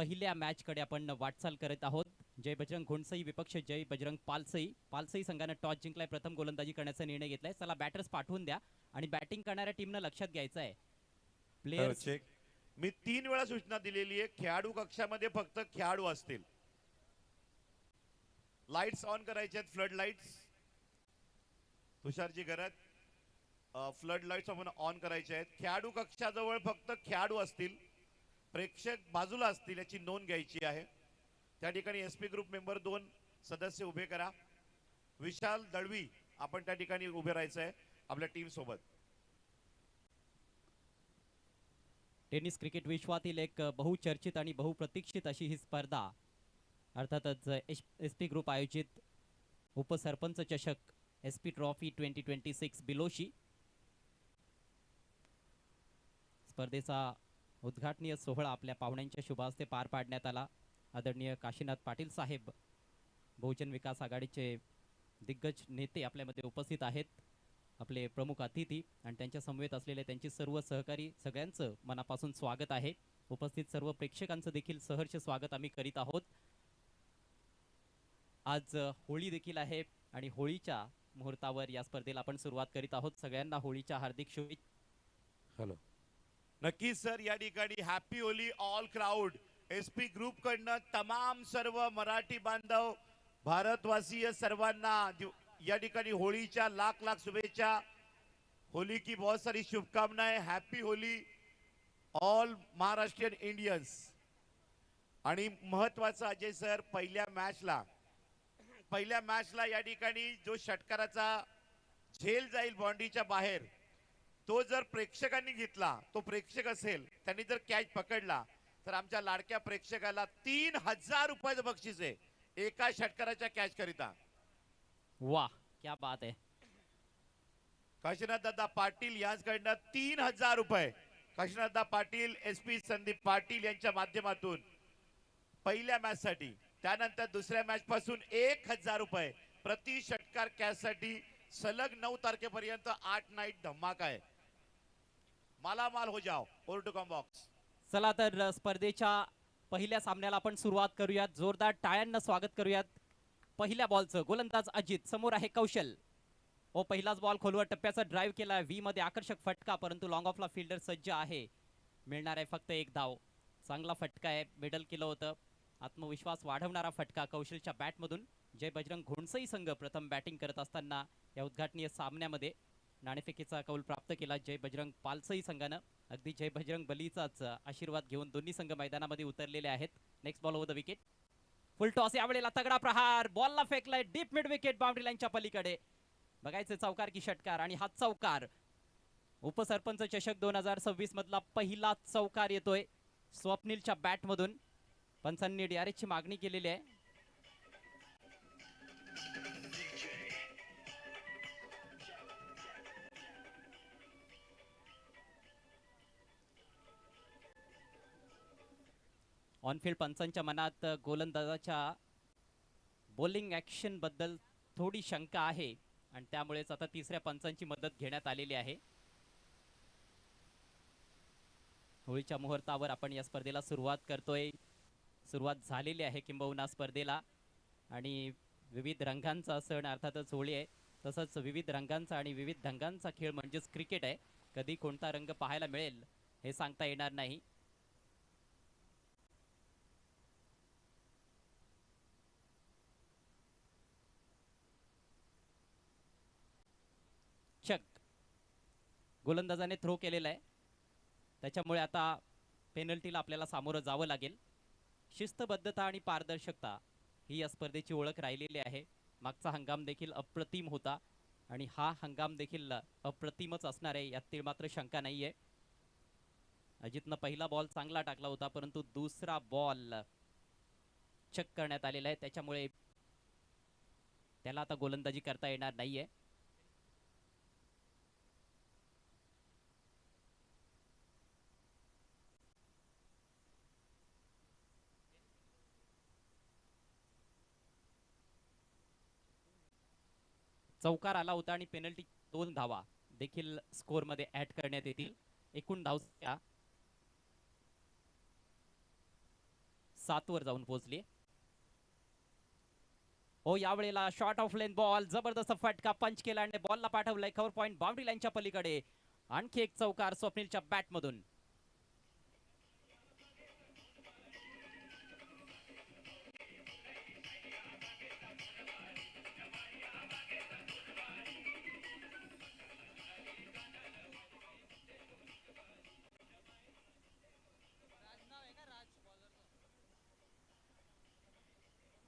पहिल्या मॅच कडे आपण वाटचाल करत आहोत. जय बजरंग घोणसई विपक्ष जय बजरंग पालसई. पालसई संघाने टॉस जिंकलाय, प्रथम गोलंदाजी करण्याचा निर्णय घेतलाय. चला बॅटर्स पाठवून द्या आणि बॅटिंग करणाऱ्या टीमनं लक्षात घ्यायचं आहे. Players check. मी 3 वेळा सूचना दिलेली आहे, खेळाडू कक्षामध्ये फक्त खेळाडू असतील. लाईट्स ऑन करायचे आहेत, फ्लड लाईट्स. तुषारची गरज, फ्लड लाईट्स आपण ऑन करायचे आहेत. खेळाडू कक्षाजवळ फक्त खेळाडू असतील, प्रेक्षक बाजूला असतील याची नोंद घ्यायची आहे. त्या ठिकाणी एसपी ग्रुप मेंबर 2 सदस्य उभे करा. विशाल दळवी आपण त्या ठिकाणी उभे राहायचं आहे आपल्या टीम सोबत. टेनिस क्रिकेट विश्वातील एक बहुचर्चित आणि बहुप्रतीक्षित अशी ही स्पर्धा, अर्थातच एसपी ग्रुप आयोजित उपसरपंच चषक एसपी ट्रॉफी 2026 बिलोशी स्पर्धेचा उद्घाटनीय सोहळा आपल्या पाहुण्यांच्या शुभ हस्ते पार पाडण्यात आला. आदरणीय काशीनाथ पाटील साहेब, बहुजन विकास आघाडीचे दिग्गज नेते आपल्यामध्ये उपस्थित आहेत. आपले प्रमुख अतिथी आणि त्यांच्या समवेत असलेले त्यांचे सर्व सहकारी, सगळ्यांचं मनापासून स्वागत आहे. उपस्थित सर्व प्रेक्षकांचं देखील सहर्ष स्वागत आम्ही करीत आहोत. आज होळी देखील आहे आणि होळीच्या मुहूर्तावर या स्पर्धेला आपण सुरुवात करीत आहोत. सगळ्यांना होळीच्या हार्दिक शुभेच्छा. हॅलो. नक्कीच सर, या ठिकाणी happy Holy all crowd. SP group कडनं तमाम सर्व मराठी बांधव भारतवासीय सर्वांना या ठिकाणी होळीच्या लाख लाख शुभेच्छा. होली की बहुत सारी शुभकामनाएं. Happy Holy all Maharashtrian Indians. आणि महत्वाचं अजय सर, पहिल्या मॅचला या ठिकाणी जो षटकाराचा झेल जाईल बाउंड्रीच्या बाहेर, तो जर प्रेक्षकांनी घेतला, तो प्रेक्षक असेल, त्यांनी जर कॅच पकडला तर आमच्या लाडक्या प्रेक्षकाला 3000 रुपयाचं बक्षीस आहे एका षटकाराच्या कॅच करिता. वाह, क्या बात आहे. काशीनाथ दादा पाटील यांच्याकडनं 3000 रुपये. काशीनाथ दादा पाटील, एसपी संदीप पाटील यांच्या माध्यमातून पहिल्या मॅच साठी. त्यानंतर दुसऱ्या मॅच पासून 1000 रुपये प्रति षटकार कॅच साठी. सलग 9 तारखेपर्यंत 8 नाईट धमाका आहे. मालामाल हो जाओ. Over to comm box. चला तर स्पर्धेच्या पहिल्या सामन्याला आपण सुरुवात करूयात. जोरदार टाळ्यांना स्वागत करूयात. पहिल्या बॉलचं गोलंदाज अजित, समोर आहे कौशल. पहिलाच बॉल खोलवर टप्प्याचा ड्राईव्ह केला. व्ही मध्ये आकर्षक फटका, परंतु लॉंग ऑफला फिल्डर सज्ज आहे. मिळणार आहे फक्त एक धाव. चांगला फटका आहे, मिडल केलं होतं. आत्मविश्वास वाढवणारा फटका कौशलच्या बॅटमधून. जय बजरंग घोणसई संघ प्रथम बॅटिंग करत असताना या उद्घाटनीय सामन्यामध्ये नाणेफेकीचा कौल प्राप्त केला जय बजरंग पालसई संघानं. अगदी जय बजरंग बलीचाच आशीर्वाद घेऊन दोन्ही संघ मैदानामध्ये उतरलेले आहेत. Next ball over the wicket. Full toss, यावेळेला तगडा प्रहार, बॉलला फेकलाय डीप मिड विकेट, बाउंड्री लाईनच्या पलीकडे. बघायचे चौकार की षटकार, आणि हा चौकार. उपसरपंच चषक 2026 मधला पहिला चौकार येतोय स्वप्नीलच्या बॅटमधून. पंचांनी डीआरएसची मागणी केलेली आहे. ऑनफिल्ड पंचांच्या मनात गोलंदाजाच्या बॉलिंग ऍक्शन बद्दल थोडी शंका आहे आणि त्यामुळेच आता तिसऱ्या पंचांची मदत घेण्यात आलेली आहे. होळीच्या मुहूर्तावर आपण या स्पर्धेला सुरुवात करतोय. सुरुवात झालेली आहे किंबहुना स्पर्धेला, आणि विविध रंगांचा सण अर्थातच होळी आहे. तसंच विविध रंगांचा आणि विविध ढंगांचा खेळ म्हणजेच क्रिकेट आहे. कधी कोणता रंग पाहायला मिळेल हे सांगता येणार नाही. चक, गोलंदाजाने थ्रो केलेला आहे, त्याच्यामुळे आता पेनल्टीला आपल्याला सामोरं जावं लागेल. शिस्तबद्धता आणि पारदर्शकता ही या स्पर्धेची ओळख राहिलेली आहे. मागचा हंगाम देखील अप्रतिम होता आणि हा हंगाम देखील अप्रतिमच असणार आहे, यातील मात्र शंका नाहीये. अजितनं पहिला बॉल चांगला टाकला होता, परंतु दुसरा बॉल चक करण्यात आलेला आहे, त्याच्यामुळे त्याला आता गोलंदाजी करता येणार नाहीये. चौकार आला होता आणि पेनल्टी 2 धावा देखील स्कोर मध्ये ऍड करण्यात येतील. एकूण धावसंख्या 7 वर जाऊन पोहोचली. हो, यावेळेला शॉर्ट ऑफ लेन बॉल, जबरदस्त फटका पंच केला आणि बॉलला पाठवलाय कव्हर पॉइंट बाउंड्री लाईनच्या पलीकडे. आणखी एक चौकार स्वप्नीलच्या बॅट मधून.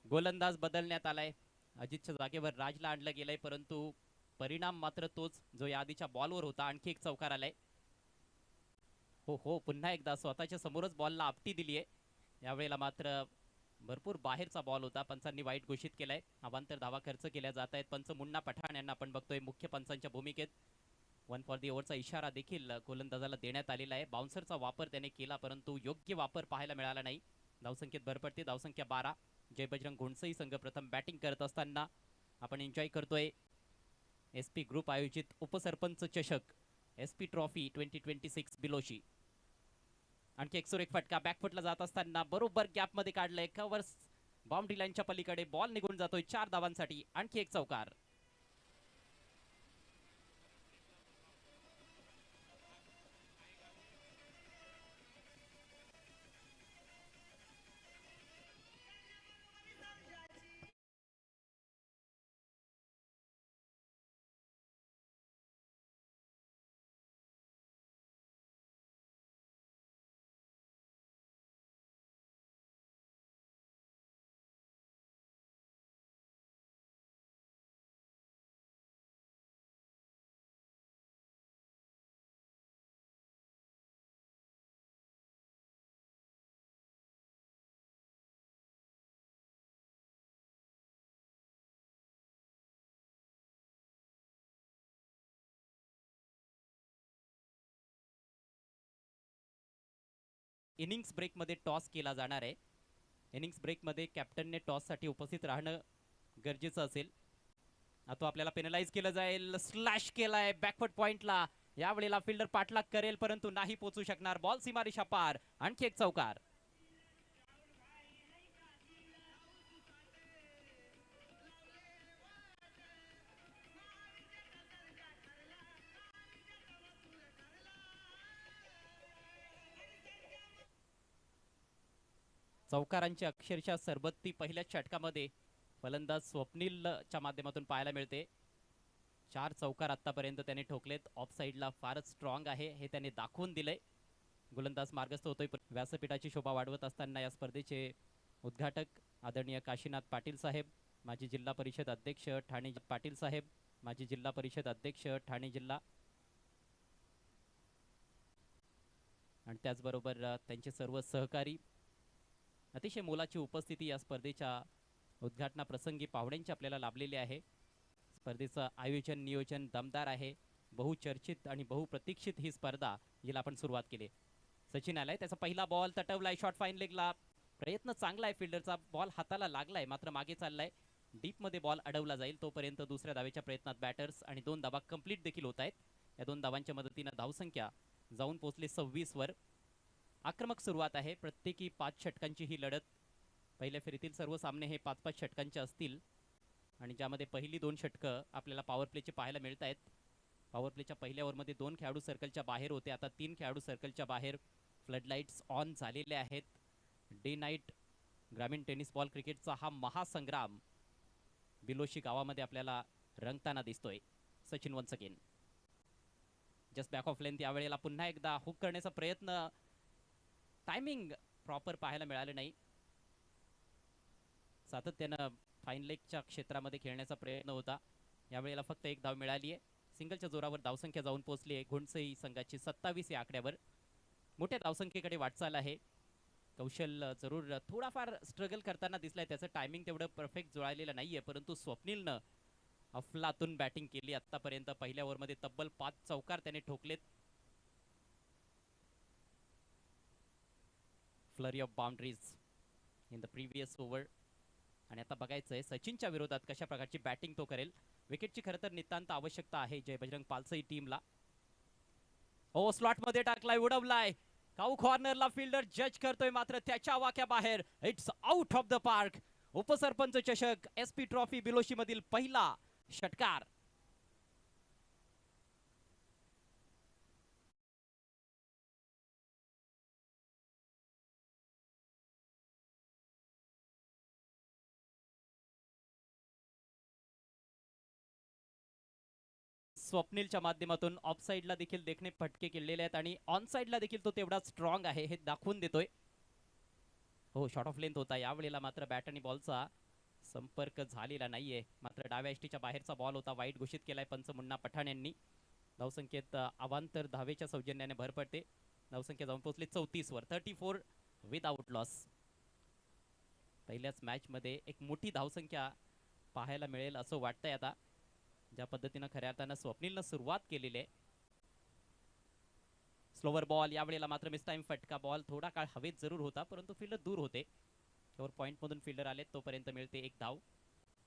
गोलंदाज बदलण्यात आलाय. अजितच्या जागेवर राजला आणलं गेलंय, परंतु परिणाम मात्र तोच जो या आधीच्या बॉलवर होता. आणखी एक चौकार आलाय. हो हो, पुन्हा एकदा स्वतःच्या समोरच बॉलला आपटी दिली आहे. यावेळेला मात्र भरपूर बाहेरचा बॉल होता. पंचांनी वाईट घोषित केलाय. अवांतर धावा खर्च केल्या जात आहेत. पंच मुन्ना पठाण यांना आपण बघतोय मुख्य पंचांच्या भूमिकेत. 1 फॉर दी ओव्हरचा इशारा देखील गोलंदाजाला देण्यात आलेला आहे. बाउन्सरचा वापर त्याने केला, परंतु योग्य वापर पाहायला मिळाला नाही. धावसंख्येत भर पडते. धावसंख्या 12. जय बजरंग घोणसई संघ प्रथम बॅटिंग करत असताना आपण एन्जॉय करतोय SP ग्रुप आयोजित उपसरपंच चषक SP ट्रॉफी 2026 बिलोशी. आणखी एक सुरेख फटका बॅकफुटला जात असताना बरोबर गॅप मध्ये काढलंय. कव्हर्स बाउंड्री लाईनच्या पलीकडे बॉल निघून जातोय 4 धावांसाठी. आणखी एक चौकार. इनिंग्स ब्रेक मध्ये टॉस केला जाणार आहे. इनिंग्स ब्रेक मध्ये कॅप्टनने टॉस साठी उपस्थित राहणं गरजेचं असेल. आता आपल्याला पेनलाइज केलं जाईल. स्लॅश केलाय बॅकफुट पॉइंटला. यावेळेला फिल्डर पाठलाग करेल, परंतु नाही पोहोचू शकणार. बॉल सीमारेषा पार. आणखी एक चौकार. चौकारांची अक्षरशः सरबत्ती पहिल्या षटकामध्ये फलंदाज स्वप्नीलच्या माध्यमातून पाहायला मिळते. 4 चौकार आतापर्यंत त्याने ठोकलेत. ऑफ साइडला फारच स्ट्रॉंग आहे हे त्याने दाखवून दिलंय. गोलंदाज मार्गस्थ होतोय. व्यासपीठाची शोभा वाढवत असताना या स्पर्धेचे उद्घाटक आदरणीय काशीनाथ पाटील साहेब, माजी जिल्हा परिषद अध्यक्ष ठाणे पाटील साहेब, माजी जिल्हा परिषद अध्यक्ष ठाणे जिल्हा, आणि त्याचबरोबर त्यांचे सर्व सहकारी. अतिशय मोलाची उपस्थिती या स्पर्धेच्या उद्घाटनाप्रसंगी पाहुण्यांची आपल्याला लाभलेली आहे. स्पर्धेचं आयोजन नियोजन दमदार आहे. बहुचर्चित आणि बहुप्रतीक्षित ही स्पर्धा जिला आपण सुरुवात केली. सचिन आलाय. त्याचा पहिला बॉल तटवलाय शॉर्ट फाईन लेगला. प्रयत्न चांगला आहे फिल्डरचा. बॉल हाताला लागलाय मात्र मागे चाललाय. डीप मध्ये बॉल अडवला जाईल तोपर्यंत दुसऱ्या धावेच्या प्रयत्नात बॅटर्स आणि 2 धावा कंप्लीट देखील होत आहेत. या 2 धावांच्या मदतीने धावसंख्या जाऊन पोहोचले 26 वर. आक्रमक सुरुवात आहे. प्रत्येकी 5 षटकांची ही लढत. पहिल्या फेरीतील सर्व सामने हे 5-5 षटकांचे असतील आणि ज्यामध्ये पहिली 2 षटकं आपल्याला पॉवर प्लेचे पाहायला मिळत आहेत. पॉवर प्लेच्या पहिल्या ओव्हरमध्ये 2 खेळाडू सर्कलच्या बाहेर होते. आता 3 खेळाडू सर्कलच्या बाहेर. फ्लडलाईट्स ऑन झालेले आहेत. डे नाईट ग्रामीण टेनिस बॉल क्रिकेटचा हा महासंग्राम बिलोशी गावामध्ये आपल्याला रंगताना दिसतोय. Sachin once again just back of length. यावेळेला पुन्हा एकदा हुक करण्याचा प्रयत्न. टायमिंग प्रॉपर पाहायला मिळालं नाही. सातत्यानं फाईन लेगच्या क्षेत्रामध्ये खेळण्याचा प्रयत्न होता. यावेळेला फक्त 1 धाव मिळाली आहे. सिंगलच्या जोरावर धावसंख्या जाऊन पोहोचली आहे घोणसई संघाची 27 या आकड्यावर. मोठ्या धावसंख्येकडे वाटचाल आहे. कौशल जरूर थोडाफार स्ट्रगल करताना दिसलाय. त्याचं टायमिंग तेवढं परफेक्ट जुळालेलं नाहीये, परंतु स्वप्नीलनं अफलातून बॅटिंग केली आतापर्यंत. पहिल्या ओव्हरमध्ये तब्बल 5 चौकार त्याने ठोकलेत. Flurry of boundaries in the previous over. आणि आता बघायचंय सचिनच्या विरोधात कशा प्रकारची बॅटिंग तो करेल. विकेटची खरं तर नितांत आवश्यकता आहे जय बजरंग पालसई टीमला. हो, स्लॉट मध्ये टाकलाय, उडवलाय. काऊ कॉर्नरला फिल्डर जज करतोय मात्र त्याच्या वाक्याबाहेर. It's out of the park. उपसरपंच चषक एसपी ट्रॉफी बिलोशी मधील पहिला षटकार. स्वप्नीलच्या माध्यमातून ऑफ साइडला देखील देखणे फटके केलेले आहेत आणि ऑन साइडला देखील तो तेवढा स्ट्रॉंग आहे हे दाखवून देतोय. हो, शॉर्ट ऑफ लेंथ होता यावेळेला मात्र बॅट आणि बॉलचा संपर्क झालेला नाहीये. मात्र डाव्या एष्टीच्या बाहेरचा बॉल होता. वाईट घोषित केलाय पंच मुन्ना पठाण यांनी. धावसंख्येत अवांतर धावेच्या सौजन्याने भर पडते. धावसंख्या जाऊन पोहोचली 34 वर. 34 विदाउट लॉस. पहिल्याच मॅच मध्ये एक मोठी धावसंख्या पाहायला मिळेल असं वाटतंय आता. ज्या पद्धतीनं खऱ्या अर्थानं स्वप्नीलनं सुरुवात केलेली आहे. स्लोवर बॉल यावेळेला मात्र मिस टाइम फटका. बॉल थोडा काळ हवेत जरूर होता परंतु फिल्डर दूर होते. त्यावर पॉइंट मधून फिल्डर आले तोपर्यंत मिळते एक धाव.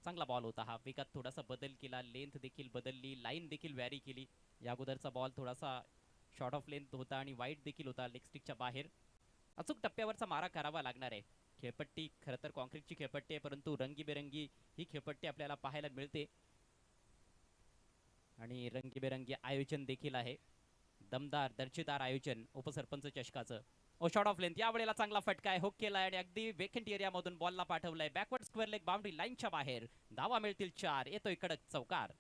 चांगला बॉल होता हा. वेगात थोडासा बदल केला. लेंथ देखील बदलली. लाईन देखील व्हॅरी केली. या अगोदरचा बॉल थोडासा शॉर्ट ऑफ लेंथ होता आणि वाईट देखील होता लेग स्टिकच्या बाहेर. अचूक टप्प्यावरचा मारा करावा लागणार आहे. खेळपट्टी खरं तर कॉन्क्रीटची खेळपट्टी आहे परंतु रंगीबेरंगी ही खेळपट्टी आपल्याला पाहायला मिळते आणि रंगीबेरंगी आयोजन देखील आहे. दमदार दर्जेदार आयोजन उपसरपंच चषकाचं. ओ शॉर्ट ऑफ लेंथ यावेळेला चांगला फटका आहे. हुक केलाय आणि अगदी वेकेंट एरिया मधून बॉलला पाठवलाय. बॅकवर्ड स्क्वेअर लेग बाउंड्री लाईनच्या बाहेर. धावा मिळतील 4. येतोय कडक चौकार.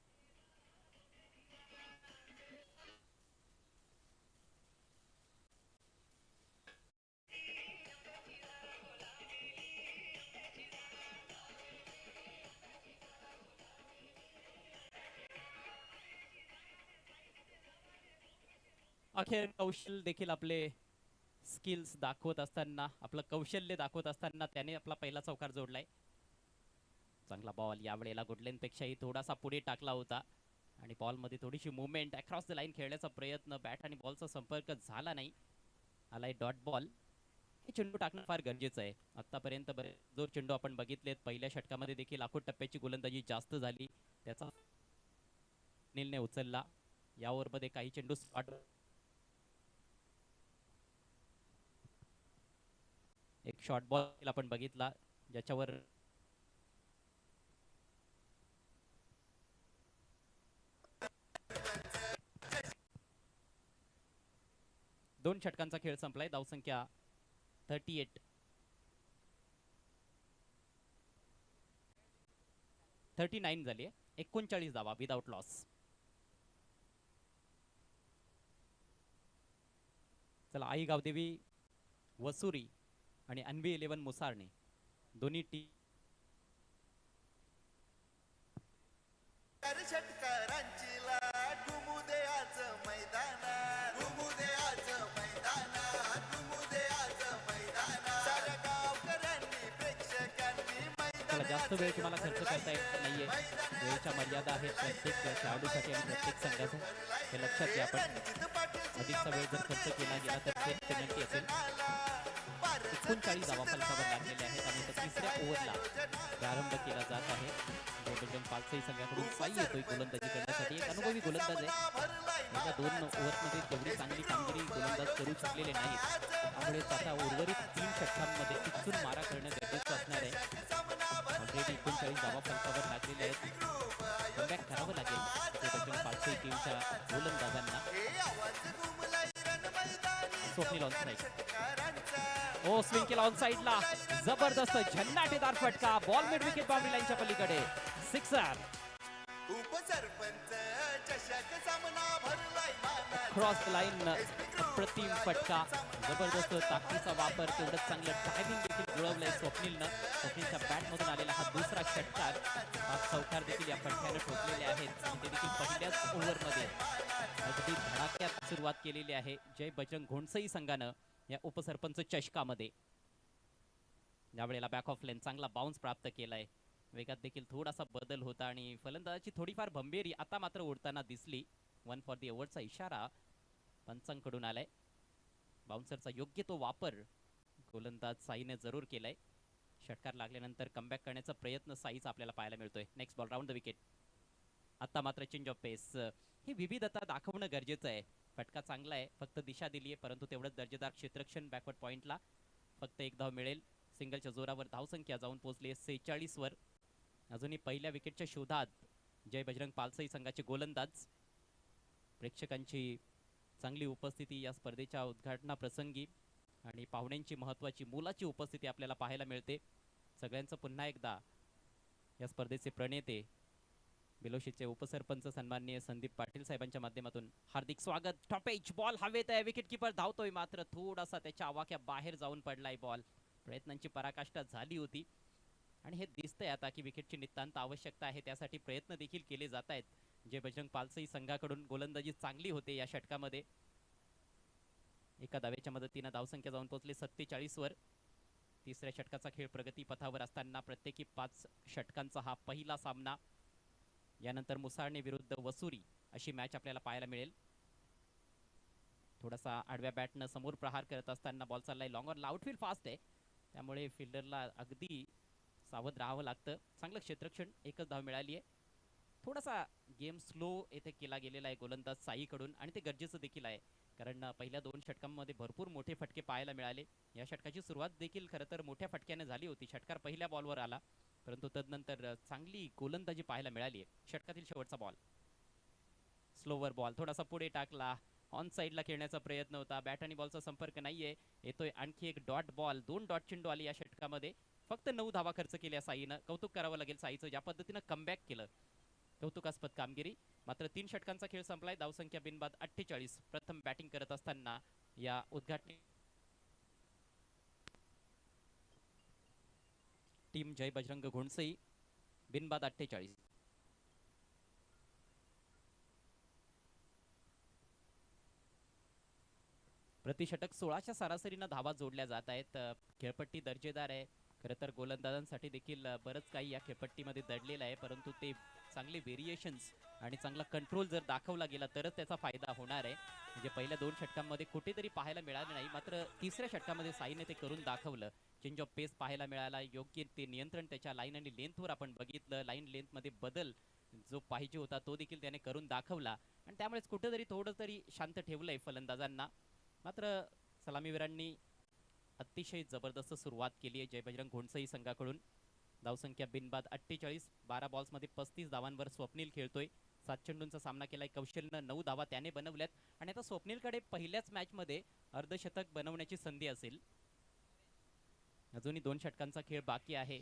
अखेर कौशल देखील आपले स्किल्स दाखवत असताना आपलं कौशल्य दाखवत असताना त्याने आपला पहिला चौकार जोडलाय. चांगला बॉल यावेळेला गुडलेन पेक्षाही थोडासा पुढे टाकला होता आणि बॉल मध्ये थोडीशी मुवमेंट अक्रॉस द लाईन खेळण्याचा प्रयत्न. बॅट आणि बॉलचा संपर्क झाला नाही. आलाय डॉट बॉल. हे चेंडू टाकणं फार गरजेचं आहे. आतापर्यंत जो चेंडू आपण बघितलेत पहिल्या षटकामध्ये देखील आखूड टप्प्याची गोलंदाजी जास्त झाली. त्याचा नीलने उचलला. या ओव्हरमध्ये काही चेंडू एक शॉर्ट बॉल आपण बघितला ज्याच्यावर दोन षटकांचा खेळ संपलाय. धावसंख्या 39 झाली आहे. 39 धावा विदाउट लॉस. चला आई गावदेवी वसुरी आणि अन्वी 11 मुसारणे दोन्ही टीम जास्त वेळ तुम्हाला खर्च करता येत नाहीये. वेळेच्या मर्यादा आहेत प्रत्येक खेळाडूसाठी आणि प्रत्येक संघाचं. हे लक्षात घ्या. आपण अधिकचा वेळ जर खर्च केला गेला तर ते पेनल्टी असेल. 39 धावा फलकावर लागलेल्या आहेत आणि तिसऱ्या ओव्हरला प्रारंभ केला जात आहे. बजरंग पालसई संघाकडून साई येतोय गोलंदाजी करण्यासाठी. एक अनुभवी गोलंदाज आहे. या 2 ओव्हरमध्ये तेवढी चांगली कामगिरी गोलंदाज करू शकलेले नाहीत. त्यामुळे आता उर्वरित 3 षटकांमध्ये टिचून मारा करणं गरजेचं असणार आहे. ऑलरेडी 39 धावा फलकावर लागलेले आहेत. कमबॅक करावं लागेल बजरंग पालसई टीमच्या गोलंदाजांना. Swapnil on side. ओ स्विंग केला ऑन साइडला. जबरदस्त झन्नाटेदार फटका. बॉल मिड विकेट बाउंड्री लाईनच्या पलीकडे. सिक्सर. क्रॉस लाईन अप्रतिम फटका. जबरदस्त ताकदीचा वापर. तेवढंच चांगलं टायमिंग देखील जुळवलंय स्वप्नीलनं. स्वप्नीलच्या बॅट मधून आलेला हा दुसरा षटकार. 5 चौकार देखील या फटक्याने ठोकलेले आहेत आणि ते देखील पहिल्याच ओव्हरमध्ये अगदी धडाक्यात सुरुवात केलेली आहे जय बजरंग घोणसई संघानं या उपसरपंच चषकामध्ये. यावेळेला बॅक ऑफ लेन चांगला बाउन्स प्राप्त केलाय. वेगात देखील थोडासा बदल होता आणि फलंदाजाची थोडीफार भंबेरी आता मात्र उडताना दिसली. 1 फॉर दी ओव्हरचा इशारा पंचांकडून आलाय. बाउन्सरचा योग्य तो वापर गोलंदाज साईने जरूर केलाय. षटकार लागल्यानंतर कमबॅक करण्याचा प्रयत्न साईचा आपल्याला पाहायला मिळतोय. Next ball round the wicket. आता मात्र चेंज ऑफ पेस. ही विविधता दाखवणं गरजेचं आहे. फटका चांगला आहे, फक्त दिशा दिली आहे, परंतु तेवढंच दर्जेदार क्षेत्ररक्षण. बॅकवर्ड पॉइंटला फक्त एक धाव मिळेल. सिंगलच्या जोरावर धावसंख्या जाऊन पोहोचली आहे 46 वर. अजूनही पहिल्या विकेटच्या शोधात जय बजरंग पालसई संघाचे गोलंदाज. प्रेक्षकांची चांगली उपस्थिती या स्पर्धेच्या उद्घाटनाप्रसंगी आणि पाहुण्यांची महत्त्वाची मोलाची उपस्थिती आपल्याला पाहायला मिळते. सगळ्यांचं पुन्हा एकदा या स्पर्धेचे प्रणेते बिलोशीचे उपसरपंच सन्माननीय संदीप पाटील साहेबांच्या माध्यमातून हार्दिक स्वागत. टॉप एज बॉल हवेत आहे. विकेट किपर धावतोय, मात्र थोडासा त्याच्या आवाक्या बाहेर जाऊन पडलाय बॉल. प्रयत्नांची पराकाष्ठा झाली होती आणि हे दिसतंय आता की विकेटची नितांत आवश्यकता आहे, त्यासाठी प्रयत्न देखील केले जात आहेत. जे बजरंग पालसई संघाकडून गोलंदाजी चांगली होते या षटकामध्ये. एका धावेच्या मदतीनं धावसंख्या जाऊन पोहोचली 47 वर. तिसऱ्या षटकाचा खेळ प्रगती पथावर असताना प्रत्येकी 5 षटकांचा हा पहिला सामना. यानंतर मुसाळणे विरुद्ध वसुरी अशी मॅच आपल्याला पाहायला मिळेल. थोडासा आडव्या बॅटनं समोर प्रहार करत असताना बॉल चाललाय लॉंग ऑन. आउटफील्ड फास्ट आहे, त्यामुळे फिल्डरला अगदी सावध राहावं लागतं. चांगलं क्षेत्ररक्षण, एकच धाव मिळाली आहे. थोडासा गेम स्लो येथे केला गेलेला आहे गोलंदाज साईकडून आणि ते गरजेचं देखील आहे, कारण पहिल्या 2 षटकांमध्ये भरपूर मोठे फटके पाहायला मिळाले. या षटकाची सुरुवात देखील खरं तर मोठ्या फटक्याने झाली होती. षटकार पहिल्या बॉलवर आला, परंतु तदनंतर चांगली गोलंदाजी पाहायला मिळाली आहे. षटकातील शेवटचा बॉल, स्लोवर बॉल थोडासा पुढे टाकला. ऑन साईडला खेळण्याचा प्रयत्न होता, बॅट आणि बॉलचा संपर्क नाहीये. येतोय आणखी एक डॉट बॉल. 2 डॉट चेंडू आली या षटकामध्ये. फक्त 9 धावा खर्च केल्या साईनं. कौतुक करावं लागेल साईचं, ज्या पद्धतीनं कमबॅक केलं. कौतुकास्पद कामगिरी. मात्र 3 षटकांचा खेळ संपलाय. धावसंख्या बिनबाद 48. प्रथम बॅटिंग करत असताना या उद्घाटनी टीम जय बजरंग घोणसई. बिनबाद 48. प्रतिषटक 16च्या सरासरीनं धावा जोडल्या जात आहेत. खेळपट्टी दर्जेदार आहे. खरं तर गोलंदाजांसाठी देखील बरंच काही या खेळपट्टीमध्ये दडलेलं आहे, परंतु ते चांगले व्हेरिएशन्स आणि चांगला कंट्रोल जर दाखवला गेला तरच त्याचा फायदा होणार आहे. म्हणजे पहिल्या 2 षटकांमध्ये कुठेतरी पाहायला मिळालं नाही, मात्र तिसऱ्या षटकामध्ये साईने ते करून दाखवलं. चेंज ऑफ पेस पाहायला मिळाला, योग्य ते नियंत्रण त्याच्या लाईन आणि लेंथवर आपण बघितलं. लाईन लेंथमध्ये बदल जो पाहिजे होता तो देखील त्याने करून दाखवला आणि त्यामुळेच कुठेतरी थोडं तरी शांत ठेवलंय फलंदाजांना. मात्र सलामीवीरांनी अतिशय जबरदस्त सुरुवात केली आहे जय बजरंग घोणसई संघाकडून. धावसंख्या बिनबाद 48. 12 बॉल्समध्ये 35 धावांवर स्वप्नील खेळतोय. 7 चेंडूंचा सामना केलाय कौशलनं. 9 धावा त्याने बनवल्यात आणि आता स्वप्नीलकडे पहिल्याच मॅचमध्ये अर्धशतक बनवण्याची संधी असेल. अजूनही 2 षटकांचा खेळ बाकी आहे.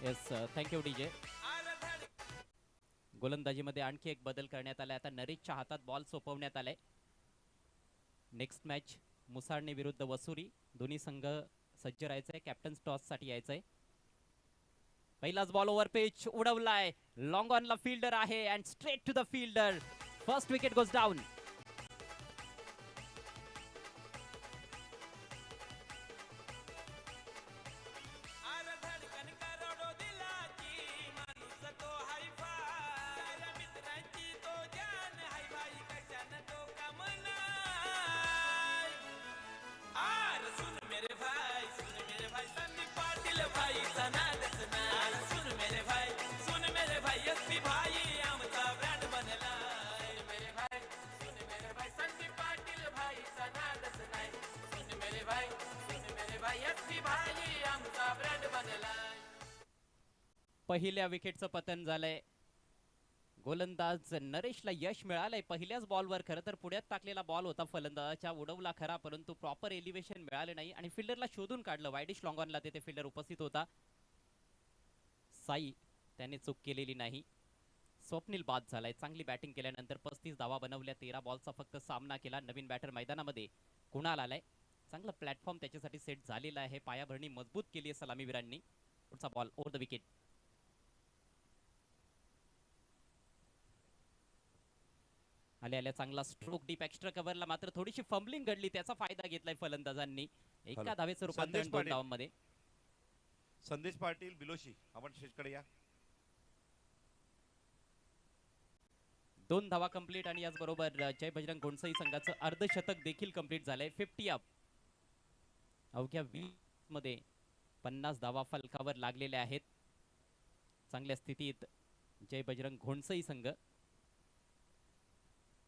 Yes, thank you DJ. गोलंदाजीमध्ये आणखी एक बदल करण्यात आलाय. आता नरेशच्या हातात बॉल सोपवण्यात आलाय. नेक्स्ट मॅच मुसाळणे विरुद्ध वसुरी. दोन्ही संघ सज्ज राहायचंय, कॅप्टन्स टॉस साठी यायचंय. पहिलाच बॉल ओव्हर पिच उडवलाय. लॉंग ऑन ला फिल्डर आहे and straight to the fielder. First wicket goes down. पहिल्या विकेटचं पतन झालंय. गोलंदाज नरेशला यश मिळालंय पहिल्याच बॉलवर. खरं तर पुढ्यात टाकलेला बॉल होता फलंदाजाच्या, उडवला खरा, परंतु प्रॉपर एलिव्हेशन मिळाले नाही आणि फिल्डरला शोधून काढलं. वायडिश लॉंग ऑनला तेथे फिल्डर उपस्थित होता. साई त्याने चूक केलेली नाही. स्वप्नील बाद झालाय. चांगली बॅटिंग केल्यानंतर 35 धावा बनवल्या. 13 बॉलचा फक्त सामना केला. नवीन बॅटर मैदानामध्ये कुणाल आलाय. चांगला प्लॅटफॉर्म त्याच्यासाठी सेट झालेला आहे. पायाभरणी मजबूत केली आहे सलामीवीरांनी. पुढचा बॉल ओव्हर द विकेट. आल्या चांगला स्ट्रोक डीप एक्स्ट्रा कव्हरला, मात्र थोडीशी फंबलिंग घडली, त्याचा फायदा घेतलाय फलंदाजांनी. एका धावेचं रूपांतरण 2 धावांमध्ये. संदेश पाटील बिलोशी, आपण स्टेजकडे या. 2 धावा कंप्लीट आणि याचबरोबर जय बजरंग घोणसई संघाचं अर्धशतक देखील कंप्लीट झालंय. 50 अप. अवघ्या 20 मध्ये 50 धावा फलकावर लागलेल्या आहेत. चांगल्या स्थितीत जय बजरंग घोणसई संघ.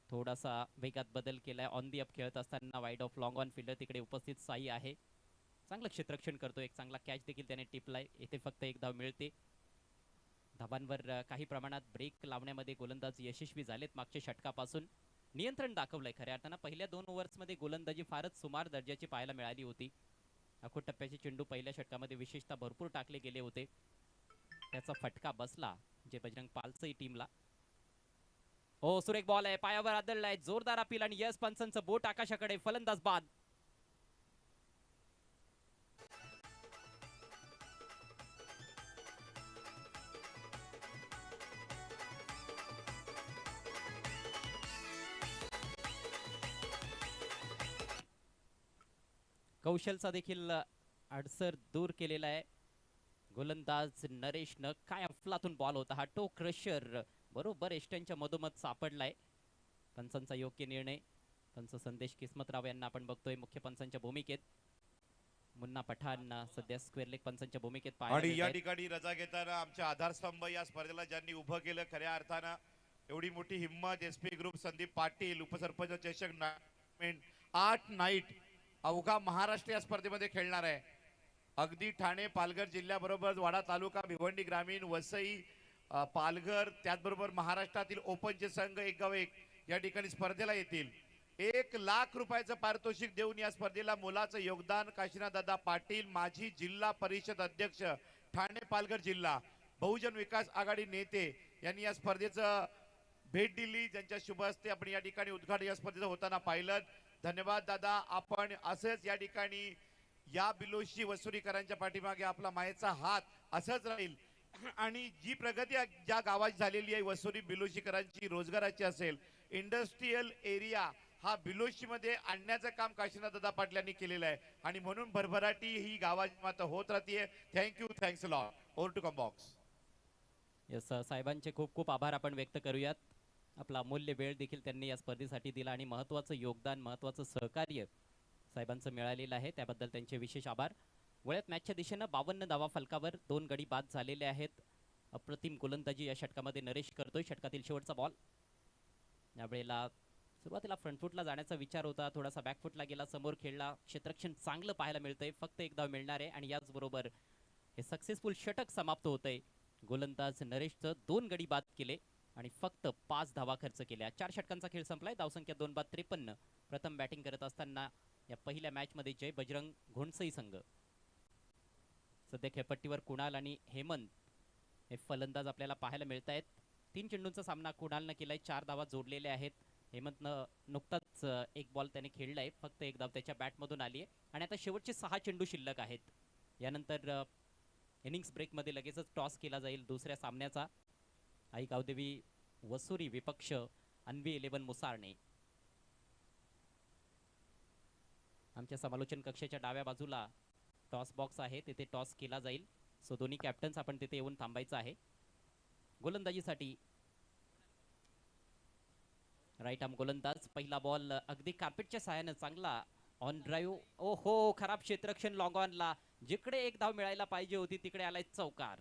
थोडासा वेगात बदल केलाय. ऑन दी अप खेळत असताना wide of long on fielder तिकडे उपस्थित साई आहे. चांगलं क्षेत्ररक्षण करतो. एक चांगला कॅच देखील त्याने टिपलाय. येथे फक्त एक धाव मिळते. धावांवर काही प्रमाणात ब्रेक लावण्यामध्ये गोलंदाज यशस्वी झालेत. मागच्या षटकापासून नियंत्रण दाखवलंय. खऱ्या अर्थानं पहिल्या 2 ओव्हर्समध्ये गोलंदाजी फारच सुमार दर्जाची पाहायला मिळाली होती. अखोट टप्प्याचे चेंडू पहिल्या षटकामध्ये विशेषतः भरपूर टाकले गेले होते. त्याचा फटका बसला जे बजरंग पालसई टीमला. ओ सुरेख बॉल आहे. पायावर आदळलाय. जोरदार अपील आणि यस पंचांचं बोट आकाशाकडे. फलंदाज बाद. कौशलचा देखील अडसर दूर केलेला आहे. गोलंदाज नरेशनं काय अफलातून बॉल होता हा. टो क्रशर बरोबर एस्टनच्या मधोमध सापडलाय. पंचांचा योग्य निर्णय. पंच संदेश किस्मतराव यांना आपण बघतोय मुख्य पंचांच्या भूमिकेत. मुन्ना पठाण सध्या स्क्वेअर लेग पंचांच्या भूमिकेत पाहायला आणि या मिळतायत. ठिकाणी रजा घेताना आमच्या आधारस्तंभ या स्पर्धेला ज्यांनी उभं केलं खऱ्या अर्थानं एवढी मोठी हिंमत एसपी ग्रुप संदीप पाटील उपसरपंच चषक 8 नाईट अवघा महाराष्ट्र या स्पर्धेमध्ये खेळणार आहे. अगदी ठाणे पालघर जिल्ह्याबरोबर वाडा तालुका भिवंडी ग्रामीण वसई पालघर त्याचबरोबर महाराष्ट्रातील ओपनचे संघ एक गाव एक या ठिकाणी स्पर्धेला येतील. 1 लाख रुपयाचं पारितोषिक देऊन या स्पर्धेला मोलाचं योगदान काशीनाथ दादा पाटील माजी जिल्हा परिषद अध्यक्ष ठाणे पालघर जिल्हा बहुजन विकास आघाडी नेते यांनी या स्पर्धेचं भेट दिली. ज्यांच्या शुभ हस्ते आपण या ठिकाणी उद्घाटन या स्पर्धेचं होताना पाहिलं. धन्यवाद दादा. आपण असंच या ठिकाणी या बिलोशी वसुलीकरांच्या पाठीमागे आपला मायेचा हात असंच राहील आणि जी प्रगती ज्या गावात झालेली आहे वसुली बिलोशीकरांची रोजगाराची असेल इंडस्ट्रीयल एरिया हा बिलोशी मध्ये आणण्याचं काम काशीनाथ दादा पाटील यांनी केलेलं आहे आणि म्हणून भरभराटी ही गावाची मात्र होत राहते. Thank you. Thanks a lot. Over to comm box. Yes साहेबांचे खूप खूप आभार आपण व्यक्त करूयात. आपला अमूल्य वेळ देखील त्यांनी या स्पर्धेसाठी दिला आणि महत्त्वाचं योगदान महत्त्वाचं सहकार्य साहेबांचं मिळालेलं आहे. त्याबद्दल त्यांचे विशेष आभार. वळत मॅचच्या दिशेनं 52 धावा फलकावर 2 गडी बाद झालेले आहेत. अप्रतिम गोलंदाजी या षटकामध्ये नरेश करतोय. षटकातील शेवटचा बॉल. यावेळेला सुरुवातीला फ्रंटफुटला जाण्याचा विचार होता. थोडासा बॅकफुटला गेला. समोर खेळला. क्षेत्ररक्षण चांगलं पाहायला मिळतंय. फक्त एक धाव मिळणार आहे आणि याचबरोबर हे सक्सेसफुल षटक समाप्त होतंय. गोलंदाज नरेशचं 2 गडी बाद केले आणि फक्त 5 धावा खर्च केल्या. 4 षटकांचा खेळ संपलाय. धावसंख्या 2 बाद 53. प्रथम बॅटिंग करत असताना या पहिल्या मॅच मध्ये जय बजरंग घोणसई संघ. सध्या खेळपट्टीवर कुणाल आणि हेमंत हे फलंदाज आपल्याला पाहायला मिळत आहेत. 3 चेंडूंचा सामना कुणालनं केलाय. 4 धावा जोडलेल्या आहेत. हेमंतनं नुकताच एक बॉल त्याने खेळलाय. फक्त एक धाव त्याच्या बॅटमधून आली आहे आणि आता शेवटचे 6 चेंडू शिल्लक आहेत. यानंतर इनिंग्स ब्रेकमध्ये लगेचच टॉस केला जाईल दुसऱ्या सामन्याचा. आई गावदेवी वसुरी विपक्ष अन्वी 11 मुसारणे. आमच्या समालोचन कक्षाच्या डाव्या बाजूला टॉस बॉक्स आहे. तिथे टॉस केला जाईल. सो दोन्ही कॅप्टन्स आपण तिथे येऊन थांबायचं आहे. गोलंदाजीसाठी राईट आर्म गोलंदाज. पहिला बॉल अगदी कार्पेटच्या सहाय्यानं चांगला ऑन ड्राईव्ह. ओ हो खराब क्षेत्ररक्षण लॉंग ऑनला. जिकडे एक धाव मिळायला पाहिजे होती तिकडे आलाय चौकार.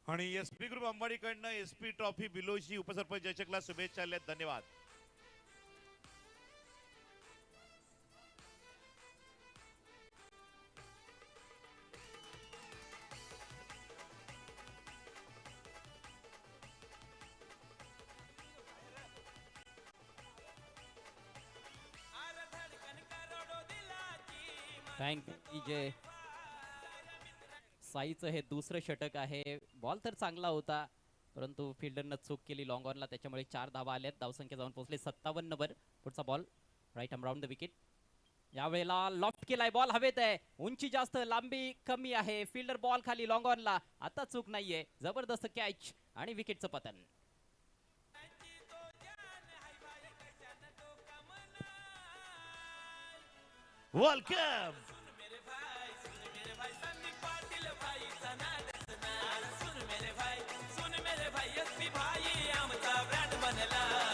आणि एसपी ग्रुप अंबाडीकडनं एसपी ट्रॉफी बिलोशी उपसरपंच चषकला शुभेच्छा आल्यात. धन्यवाद. थँक्यू जय. साईचं हे दुसरं षटक आहे. बॉल तर चांगला होता परंतु फिल्डरनं चूक केली लॉंग ऑनला. त्याच्यामुळे 4 धावा आल्यात. धावसंख्या जाऊन पोहोचले 57 वर. पुढचा ball right arm round the wicket. यावेळेला लॉफ्ट केलाय. बॉल हवेत आहे. उंची जास्त लांबी कमी आहे. फिल्डर बॉल खाली लॉंग ऑनला. आता चूक नाहीये. जबरदस्त कॅच आणि विकेटचं पतन. वेलकम. भाई आमचा ब्रँड बनला.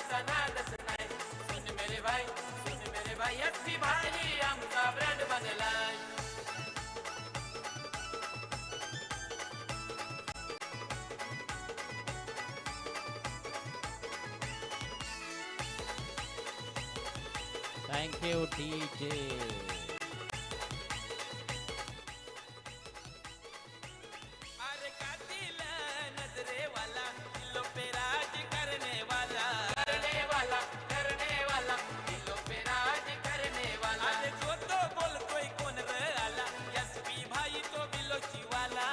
नावाचा नादच नाही. सुन मेरे भाई एसपी भाई आमचा ब्रँड बनलाय. Thank you DJ. अरे कातिल नजरे वाला दिलों पे राज करने वाला दिलों पे राज करने वाला. अरे जो तो बोलतोय कोण रे आला एसपी भाई तो बिलोची वाला.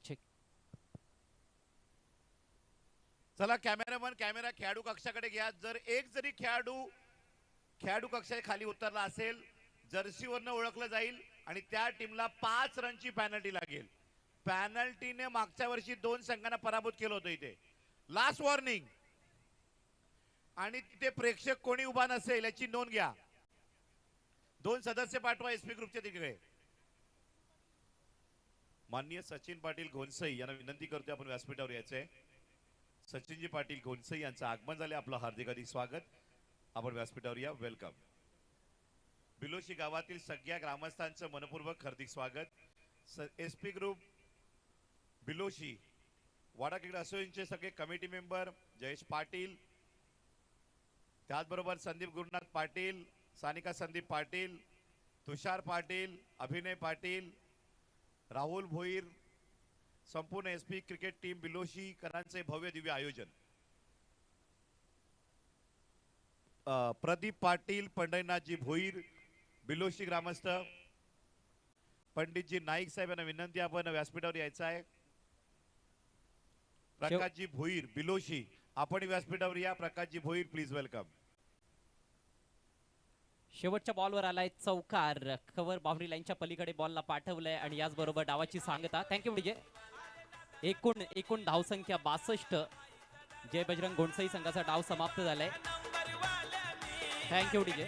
चेक. चला कॅमेरामन कॅमेरा खेळाडू कक्षाकडे घ्या. जर एक जरी खेळाडू कक्षाच्या खाली उतरला असेल जर्सीवरनं ओळखलं जाईल आणि त्या टीमला 5 रनची पॅनल्टी लागेल. पॅनल्टीने मागच्या वर्षी 2 संघांना पराभूत केलं होतं इथे. Last warning. आणि तिथे प्रेक्षक कोणी उभा नसेल याची नोंद घ्या. 2 सदस्य पाठवा एसपी ग्रुपच्या तिकडे. माननीय सचिन पाटील घोणसई यांना विनंती करतोय आपण व्यासपीठावर यायचंय. सचिनजी पाटील घोणसई यांचं आगमन झाले. आपलं हार्दिक स्वागत. आपण व्यासपीठावर या. वेलकम. बिलोशी गावातील सगळ्या ग्रामस्थांचं मनपूर्वक हार्दिक स्वागत. एसपी ग्रुप बिलोशी वाडा क्रिकेट असोसिएशनचे सगळे कमिटी मेंबर जयेश पाटील, त्याचबरोबर संदीप गुरुनाथ पाटील, सानिका संदीप पाटील, तुषार पाटील, अभिनय पाटील, राहुल भोईर, संपूर्ण एसपी क्रिकेट टीम बिलोशी करांचे भव्य दिव्य आयोजन. प्रदीप पाटील, पंढरीनाथजी भोईर, बिलोशी ग्रामस्थ, पंडितजी नाईक साहेब यांना विनंती आपण व्यासपीठावर यायचं आहे. प्रकाशजी भोईर बिलोशी आपण व्यासपीठावर या. प्रकाशजी भोईर प्लीज वेलकम. शेवटच्या बॉलवर आलाय चौकार. कव्हर बाउंड्री लाईनच्या पलीकडे बॉलला पाठवलंय आणि याचबरोबर डावाची सांगता. Thank you DJ. एकूण धावसंख्या 62. जय बजरंग गोंडसई संघाचा डाव समाप्त झालाय. Thank you DJ.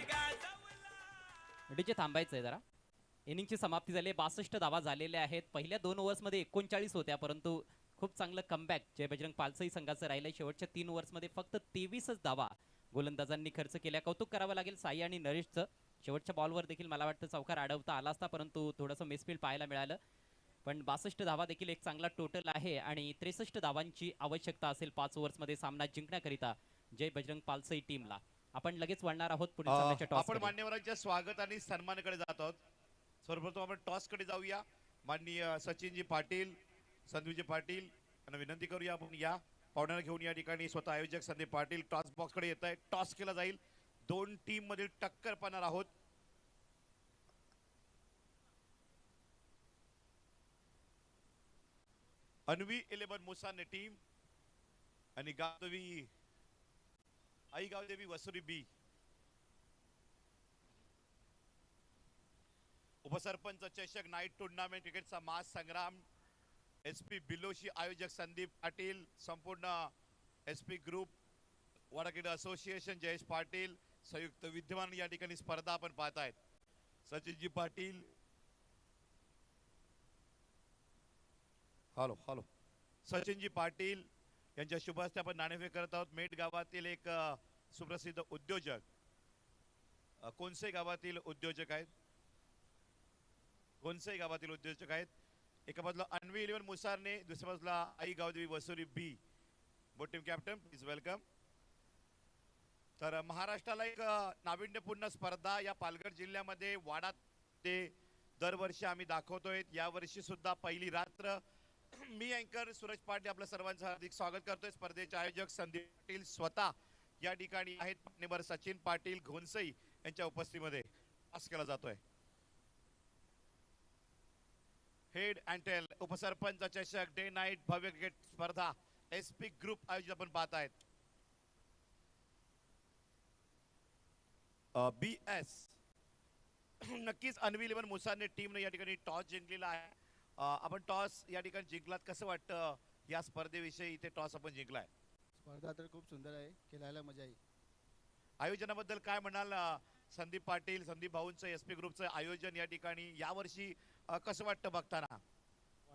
डीजे थांबायचंय जरा. इनिंगची समाप्ती झाली. 62 धावा झालेल्या आहेत. पहिल्या 2 ओव्हर्समध्ये 39 होत्या, परंतु खूप चांगलं कमबॅक जय बजरंग पालसई संघाचं राहिलंय. शेवटच्या 3 ओव्हर्समध्ये फक्त 23च धावा गोलंदाजांनी खर्च केल्या. कौतुक करावं लागेल साई आणि नरेशचं. शेवटच्या बॉलवर देखील मला वाटतं चौकार अडवता आला असता, परंतु थोडंसं मिसफील्ड पाहायला मिळालं. पण 62 धावा देखील एक चांगला टोटल आहे आणि 63 धावांची आवश्यकता असेल 5 ओव्हर्समध्ये सामना जिंकण्याकरिता जय बजरंग पालसई टीमला. आपण लगेच वळणार आहोत पुढील सामन्याच्या टॉस. आपण मान्यवरांच्या स्वागत आणि सन्मानाकडे जात आहोत. सर्वप्रथम आपण टॉस कडे जाऊया. माननीय सचिनजी पाटील, संदीपजी पाटील यांना विनंती करूया आपण या. पाहुण्यांना घेऊन या ठिकाणी स्वतः आयोजक संदीप पाटील टॉस बॉक्स कडे येत आहे. टॉस केला जाईल. 2 टीम मधील टक्कर पाहणार आहोत. अन्वी 11 मुसाने टीम आणि आई गावदेवी वसुरी बी. उपसरपंच चषक नाईट टुर्नामेंट क्रिकेटचा मास संग्राम. एसपी बिलोशी आयोजक संदीप पाटील, संपूर्ण एसपी ग्रुप वाडा क्रिकेट असोसिएशन जयेश पाटील, संयुक्त विद्यमान या ठिकाणी स्पर्धा आपण पाहतायत. सचिनजी पाटील, हॅलो सचिनजी पाटील यांच्या शुभ हस्ते आपण नाणेफेक करत आहोत. मेट गावातील एक सुप्रसिद्ध उद्योजक, कोणसे गावातील उद्योजक आहेत. एका बाजूला अन्वी 11 मुसारने, दुसऱ्या बाजूला Aai Gavdevi Vasuri B. Both team captain please welcome. तर महाराष्ट्राला एक नाविन्यपूर्ण स्पर्धा या पालघर जिल्ह्यामध्ये वाडा ते दरवर्षी आम्ही दाखवतोय. या वर्षी सुद्धा पहिली रात्र. मी अँकर सूरज पाटील आपल्या सर्वांचं हार्दिक स्वागत करतोय. स्पर्धेचे आयोजक संदीप पाटील स्वतः या ठिकाणी आहेत. पार्टनर सचिन पाटील घोणसई यांच्या उपस्थितीमध्ये पास केला जातोय. हेड अँड टेल उपसरपंच चषक डे नाईट भव्य क्रिकेट स्पर्धा एसपी ग्रुप आयोजित आपण पाहत आहेत. BS नक्कीच अन्वी 11 मुसाने टीमने या ठिकाणी टॉस जिंकलेला आहे. आपण टॉस या ठिकाणी जिंकलात, कसं वाटतं या स्पर्धेविषयी? इथे टॉस आपण जिंकलाय. स्पर्धा तर खूप सुंदर आहे, खेळायला मजा येईल. आयोजनाबद्दल काय म्हणाल संदीप पाटील, संदीप भाऊंचं एसपी ग्रुपचं आयोजन या ठिकाणी यावर्षी कसं वाटतं बघताना?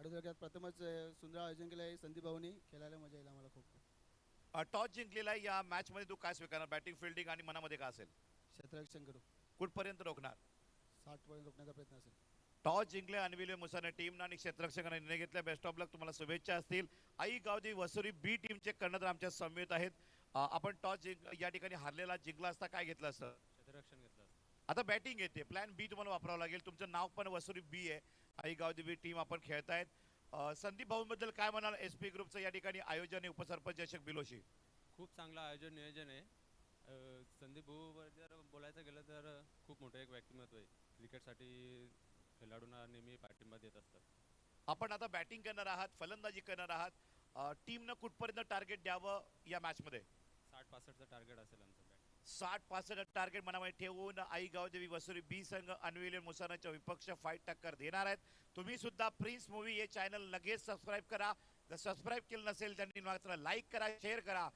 तालुक्यात प्रथमच सुंदर आयोजन केलं आहे संदीप भाऊनी. खेळायला मजा येईल आम्हाला खूप. टॉस जिंकलेला आहे या मॅच मध्ये तू काय स्वीकारणार बॅटिंग फिल्डिंग आणि मनामध्ये काय असेल क्षेत्ररक्षण करू. कुठपर्यंत रोखणार 60 पर्यंत रोखण्याचा प्रयत्न असेल. टॉस जिंकले अनविले मुसाने टीमनं आणि क्षेत्ररक्षकाने निर्णय घेतला. बेस्ट ऑफ लक, तुम्हाला शुभेच्छा असतील. आई गावदेवी वसुरी बी टीमचे कर्णधार आमच्या समवेत आहेत. आपण टॉस या ठिकाणी हारलेला जिंकला असता काय घेतलं असतं? क्षेत्ररक्षण घेतलं. आता बॅटिंग येते, प्लॅन बी तुम्हाला वापरावं लागेल. तुमचं नाव पण वसुरी बी आहे. आई गावदेवी टीम आपण खेळतायत. संदीप भाऊंबद्दल काय म्हणाल? एसपी ग्रुपचं या ठिकाणी आयोजन आहे. उपसरपंच यशक बिलोशी. खूप चांगलं आयोजन नियोजन आहे. संदीप भाऊवर जर बोलायचं गेलं तर खूप मोठं एक व्यक्तिमत्व आहे. क्रिकेटसाठी खेळाडूंना नेहमी पाठिंबा देत असतात. आपण आता बॅटिंग करणार आहात, फलंदाजी करणार आहात. टीमनं कुठपर्यंत टार्गेट द्यावं या मॅच मध्ये? 60-65चं टार्गेट असेल आमचं बॅट. 60-65 टार्गेट मनामध्ये ठेवून आई गावदेवी वसुरी बी संघ अनविले मुसानाच्या विपक्ष फाईट टक्कर देणार आहेत. तुम्ही सुद्धा प्रिन्स मूवी हे चॅनल लगेच सबस्क्राईब करा. जर सबस्क्राईब केलं नसेल त्यांनी मात्र लाईक करा, शेअर करा,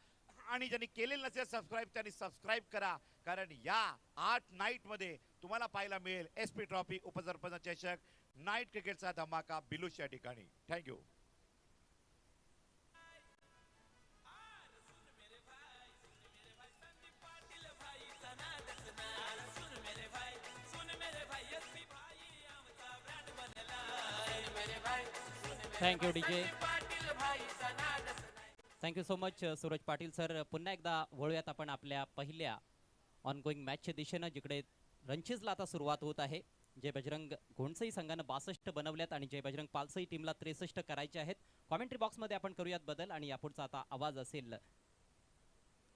आणि ज्यांनी केलेलं नसेल सबस्क्राईब त्यांनी सबस्क्राईब करा. कारण या 8 नाईट मध्ये तुम्हाला पाहायला मिळेल एसपी ट्रॉफी उपसरपंच चषक नाईट क्रिकेटचा धमाका बिलुश या ठिकाणी. Thank you. Thank you DJ. Thank you so much Suraj Patil sir. पुन्हा एकदा वळूयात आपण आपल्या पहिल्या ऑनगोईंग मॅचच्या दिशेनं, जिकडे रंचीजला आता सुरुवात होत आहे. जय बजरंग घोणसई संघानं 62 बनवल्यात आणि जय बजरंग पालसई टीमला 63 करायचे आहेत. कॉमेंट्री बॉक्समध्ये आपण करूयात बदल, आणि यापुढचा आता आवाज असेल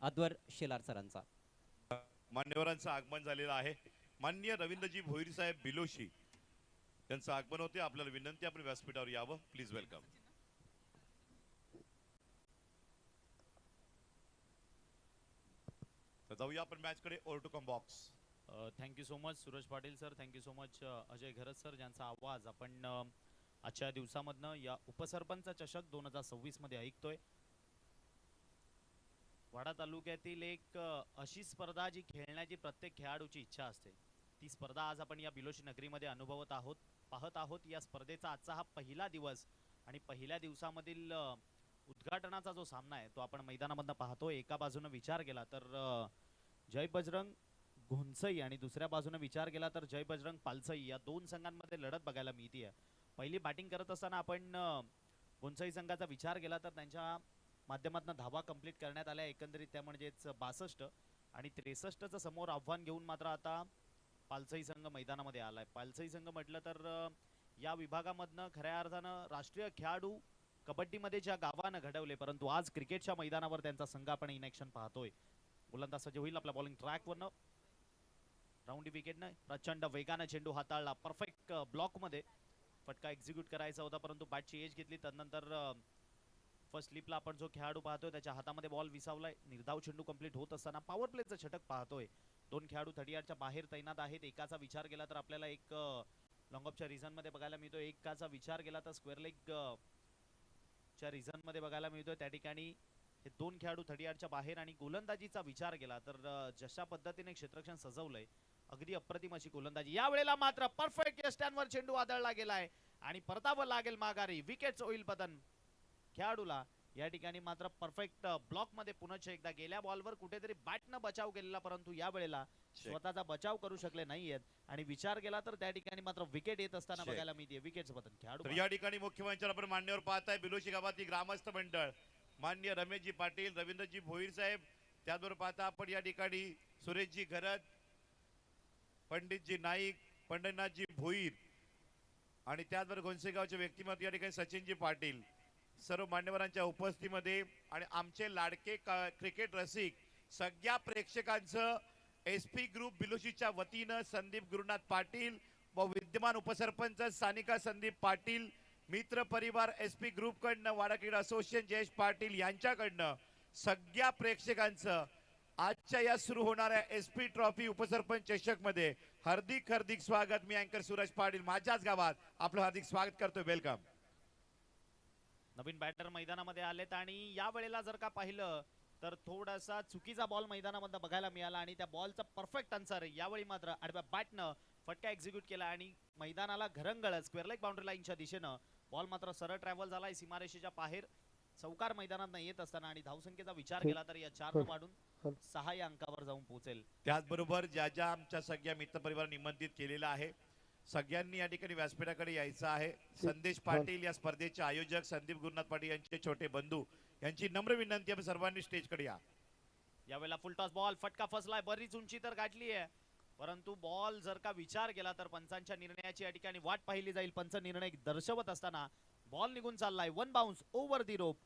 अद्वर शेलार सरांचा. मान्यवरांचं आगमन झालेलं आहे. माननीय रवींद्रजी भोईर साहेब बिलोशी यांचं आगमन होते. आपल्याला विनंती, आपण व्यासपीठावर यावं प्लीज. वेलकम. तर जाऊया आपण मॅच कडे. Over to comm box. Thank you so much Suraj Patil sir. Thank you so much Ajay Gharat sir, ज्यांचा आवाज आपण आजच्या दिवसामधनं या उपसरपंच चषक 2026 मध्ये ऐकतोय. वाडा तालुक्यातील एक अशी स्पर्धा जी खेळण्याची प्रत्येक खेळाडूची इच्छा असते. ती स्पर्धा आज आपण या बिलोशी नगरीमध्ये अनुभवत आहोत, पाहत आहोत. या स्पर्धेचा आजचा हा पहिला दिवस आणि पहिल्या दिवसामधील उद्घाटनाचा जो सामना आहे तो आपण मैदानामधनं पाहतोय. एका बाजूने विचार केला तर जय बजरंग घोणसई आणि दुसऱ्या बाजूने विचार केला तर जय बजरंग पालसई, या दोन संघांमध्ये लढत बघायला मिळते. पहिली बॅटिंग करत असताना आपण घोणसई संघाचा विचार केला तर त्यांच्या माध्यमातून धावा कंप्लीट करण्यात आल्या एकंदरीत, त्या म्हणजेच 62 आणि 63चं समोर आव्हान घेऊन मात्र आता पालसई संघ मैदानामध्ये आलाय. पालसई संघ म्हटलं तर या विभागामधनं खऱ्या अर्थानं राष्ट्रीय खेळाडू कबड्डीमध्ये ज्या गावानं घडवले, परंतु आज क्रिकेटच्या मैदानावर त्यांचा संघ आपण इन ॲक्शन पाहतोय. गोलंदाज सज्ज होईल आपल्या बॉलिंग ट्रॅकवरनं. राऊंडी विकेटनं प्रचंड वेगानं चेंडू हाताळला. परफेक्ट ब्लॉकमध्ये फटका एक्झिक्यूट करायचा होता, परंतु बॅटची एज घेतली. त्यानंतर फर्स्ट स्लिपला आपण जो खेळाडू पाहतोय त्याच्या हातामध्ये बॉल विसावलाय. निर्धाव चेंडू कंप्लीट होत असताना पॉवर प्लेचं षटक पाहतोय. दोन खेळाडू 30 यार्डच्या बाहेर तैनात आहेत. एकाचा विचार केला तर आपल्याला एक लॉंग ऑफच्या रिझन मध्ये बघायला मिळतो. एकाचा विचार केला तर स्क्वेअर लेग च्या रिझन मध्ये बघायला मिळतोय. त्या ठिकाणी हे दोन खेळाडू 30 यार्डच्या बाहेर. आणि गोलंदाजीचा विचार केला तर जशा पद्धतीने क्षेत्ररक्षण सजवलंय अगदी अप्रतिम अशी गोलंदाजी. या वेळेला मात्र परफेक्ट यष्ट्यांवर चेंडू आदळला गेलाय आणि परतावं लागेल माघारी. विकेट होईल पतन खेळाडूला. या ठिकाणी मात्र परफेक्ट ब्लॉक मध्ये पुन्हा एकदा गेल्या बॉलवर कुठेतरी बॅटनं बचाव केलेला, परंतु या वेळेला स्वतःचा बचाव करू शकले नाहीयेत. आणि विचार केला तर त्या ठिकाणी मात्र विकेट येत असताना बघायला मिळते. विकेटचं पतन खेळाडू. या ठिकाणी मुख्य मंचावर आपण मान्यवर पाहताय बिलोशी गावातील ग्रामस्थ मंडळ, मान्य रमेशजी पाटील, रवींद्रजी भोईर साहेब, त्याचबरोबर पाहता आपण या ठिकाणी सुरेशजी घरत, पंडितजी नाईक, पंढरनाथजी भोईर आणि त्याचबरोबर घोणसेगावचे व्यक्तिमत्व या ठिकाणी सचिनजी पाटील, सर्व मान्यवरांच्या उपस्थितीमध्ये. आणि आमचे लाडके क्रिकेट रसिक सगळ्या प्रेक्षकांचं एसपी ग्रुप बिलोशीच्या वतीनं संदीप गुरुनाथ पाटील व विद्यमान उपसरपंच सानिका संदीप पाटील, मित्र परिवार एसपी ग्रुप कडनं, वाडा क्रीडा असोसिएशन जयेश पाटील यांच्याकडनं सगळ्या प्रेक्षकांचं आजच्या या सुरू होणाऱ्या एसपी ट्रॉफी उपसरपंच चषक मध्ये हार्दिक हार्दिक स्वागत. मी अँकर सूरज पाटील माझ्याच गावात आपलं हार्दिक स्वागत करतोय. वेलकम. नवीन बॅटर मैदानामध्ये आलेत आणि या वेळेला जर का पाहिलं तर थोडासा चुकीचा बॉल मैदानामध्ये बघायला मिळाला आणि त्या बॉलचा परफेक्ट आन्सर यावेळी मात्र आडव्या बॅटनं फटका एक्झिक्यूट केला आणि मैदानाला घरंगळ स्क्वेअर लेग बाउंड्री लाईनच्या दिशेनं बॉल मात्र सरळ ट्रॅव्हल झालाय सीमारेषेच्या बाहेर. चौकार मैदानात येत असताना आणि धावसंख्येचा विचार केला तर या 4 वाढून 6 या अंकावर जाऊन पोहोचेल. त्याचबरोबर ज्या ज्या आमच्या सगळ्या मित्रपरिवार निमंत्रित केलेला आहे सगळ्यांनी या ठिकाणी व्यासपीठाकडे यायचं आहे. संदेश पाटील या स्पर्धेचे आयोजक संदीप गुरुनाथ पाटील यांचे छोटे बंधू यांची नम्र विनंती आहे सर्वांनी स्टेजकडे या. यावेळेला फुलटॉस बॉल फटका फसलाय. बरीच उंची तर गाठली आहे परंतु बॉल जर का विचार केला तर पंचांच्या निर्णयाची या ठिकाणी वाट पाहिली जाईल. पंच निर्णय दर्शवत असताना बॉल निघून चाललाय. 1 बाउन्स ओव्हर दी रोप.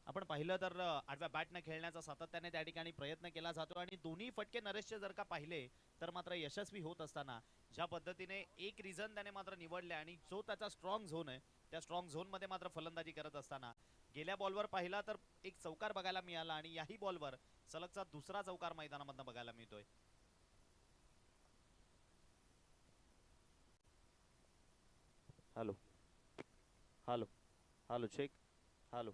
आपण पाहिलं तर आडव्या बॅटने खेळण्याचा सातत्याने त्या ठिकाणी प्रयत्न केला जातो आणि दोन्ही फटके नरेशचे जर का पाहिले तर मात्र यशस्वी होत असताना ज्या पद्धतीने एक रिझन त्याने मात्र निवडले आणि जो त्याचा स्ट्रॉंग झोन आहे त्या स्ट्रॉंग झोन मध्ये मात्र फलंदाजी करत असताना गेल्या बॉलवर पाहिला तर एक चौकार बघायला मिळाला आणि याही बॉलवर सलगचा दुसरा चौकार मैदानामधून बघायला मिळतोय. Hello hello hello check hello.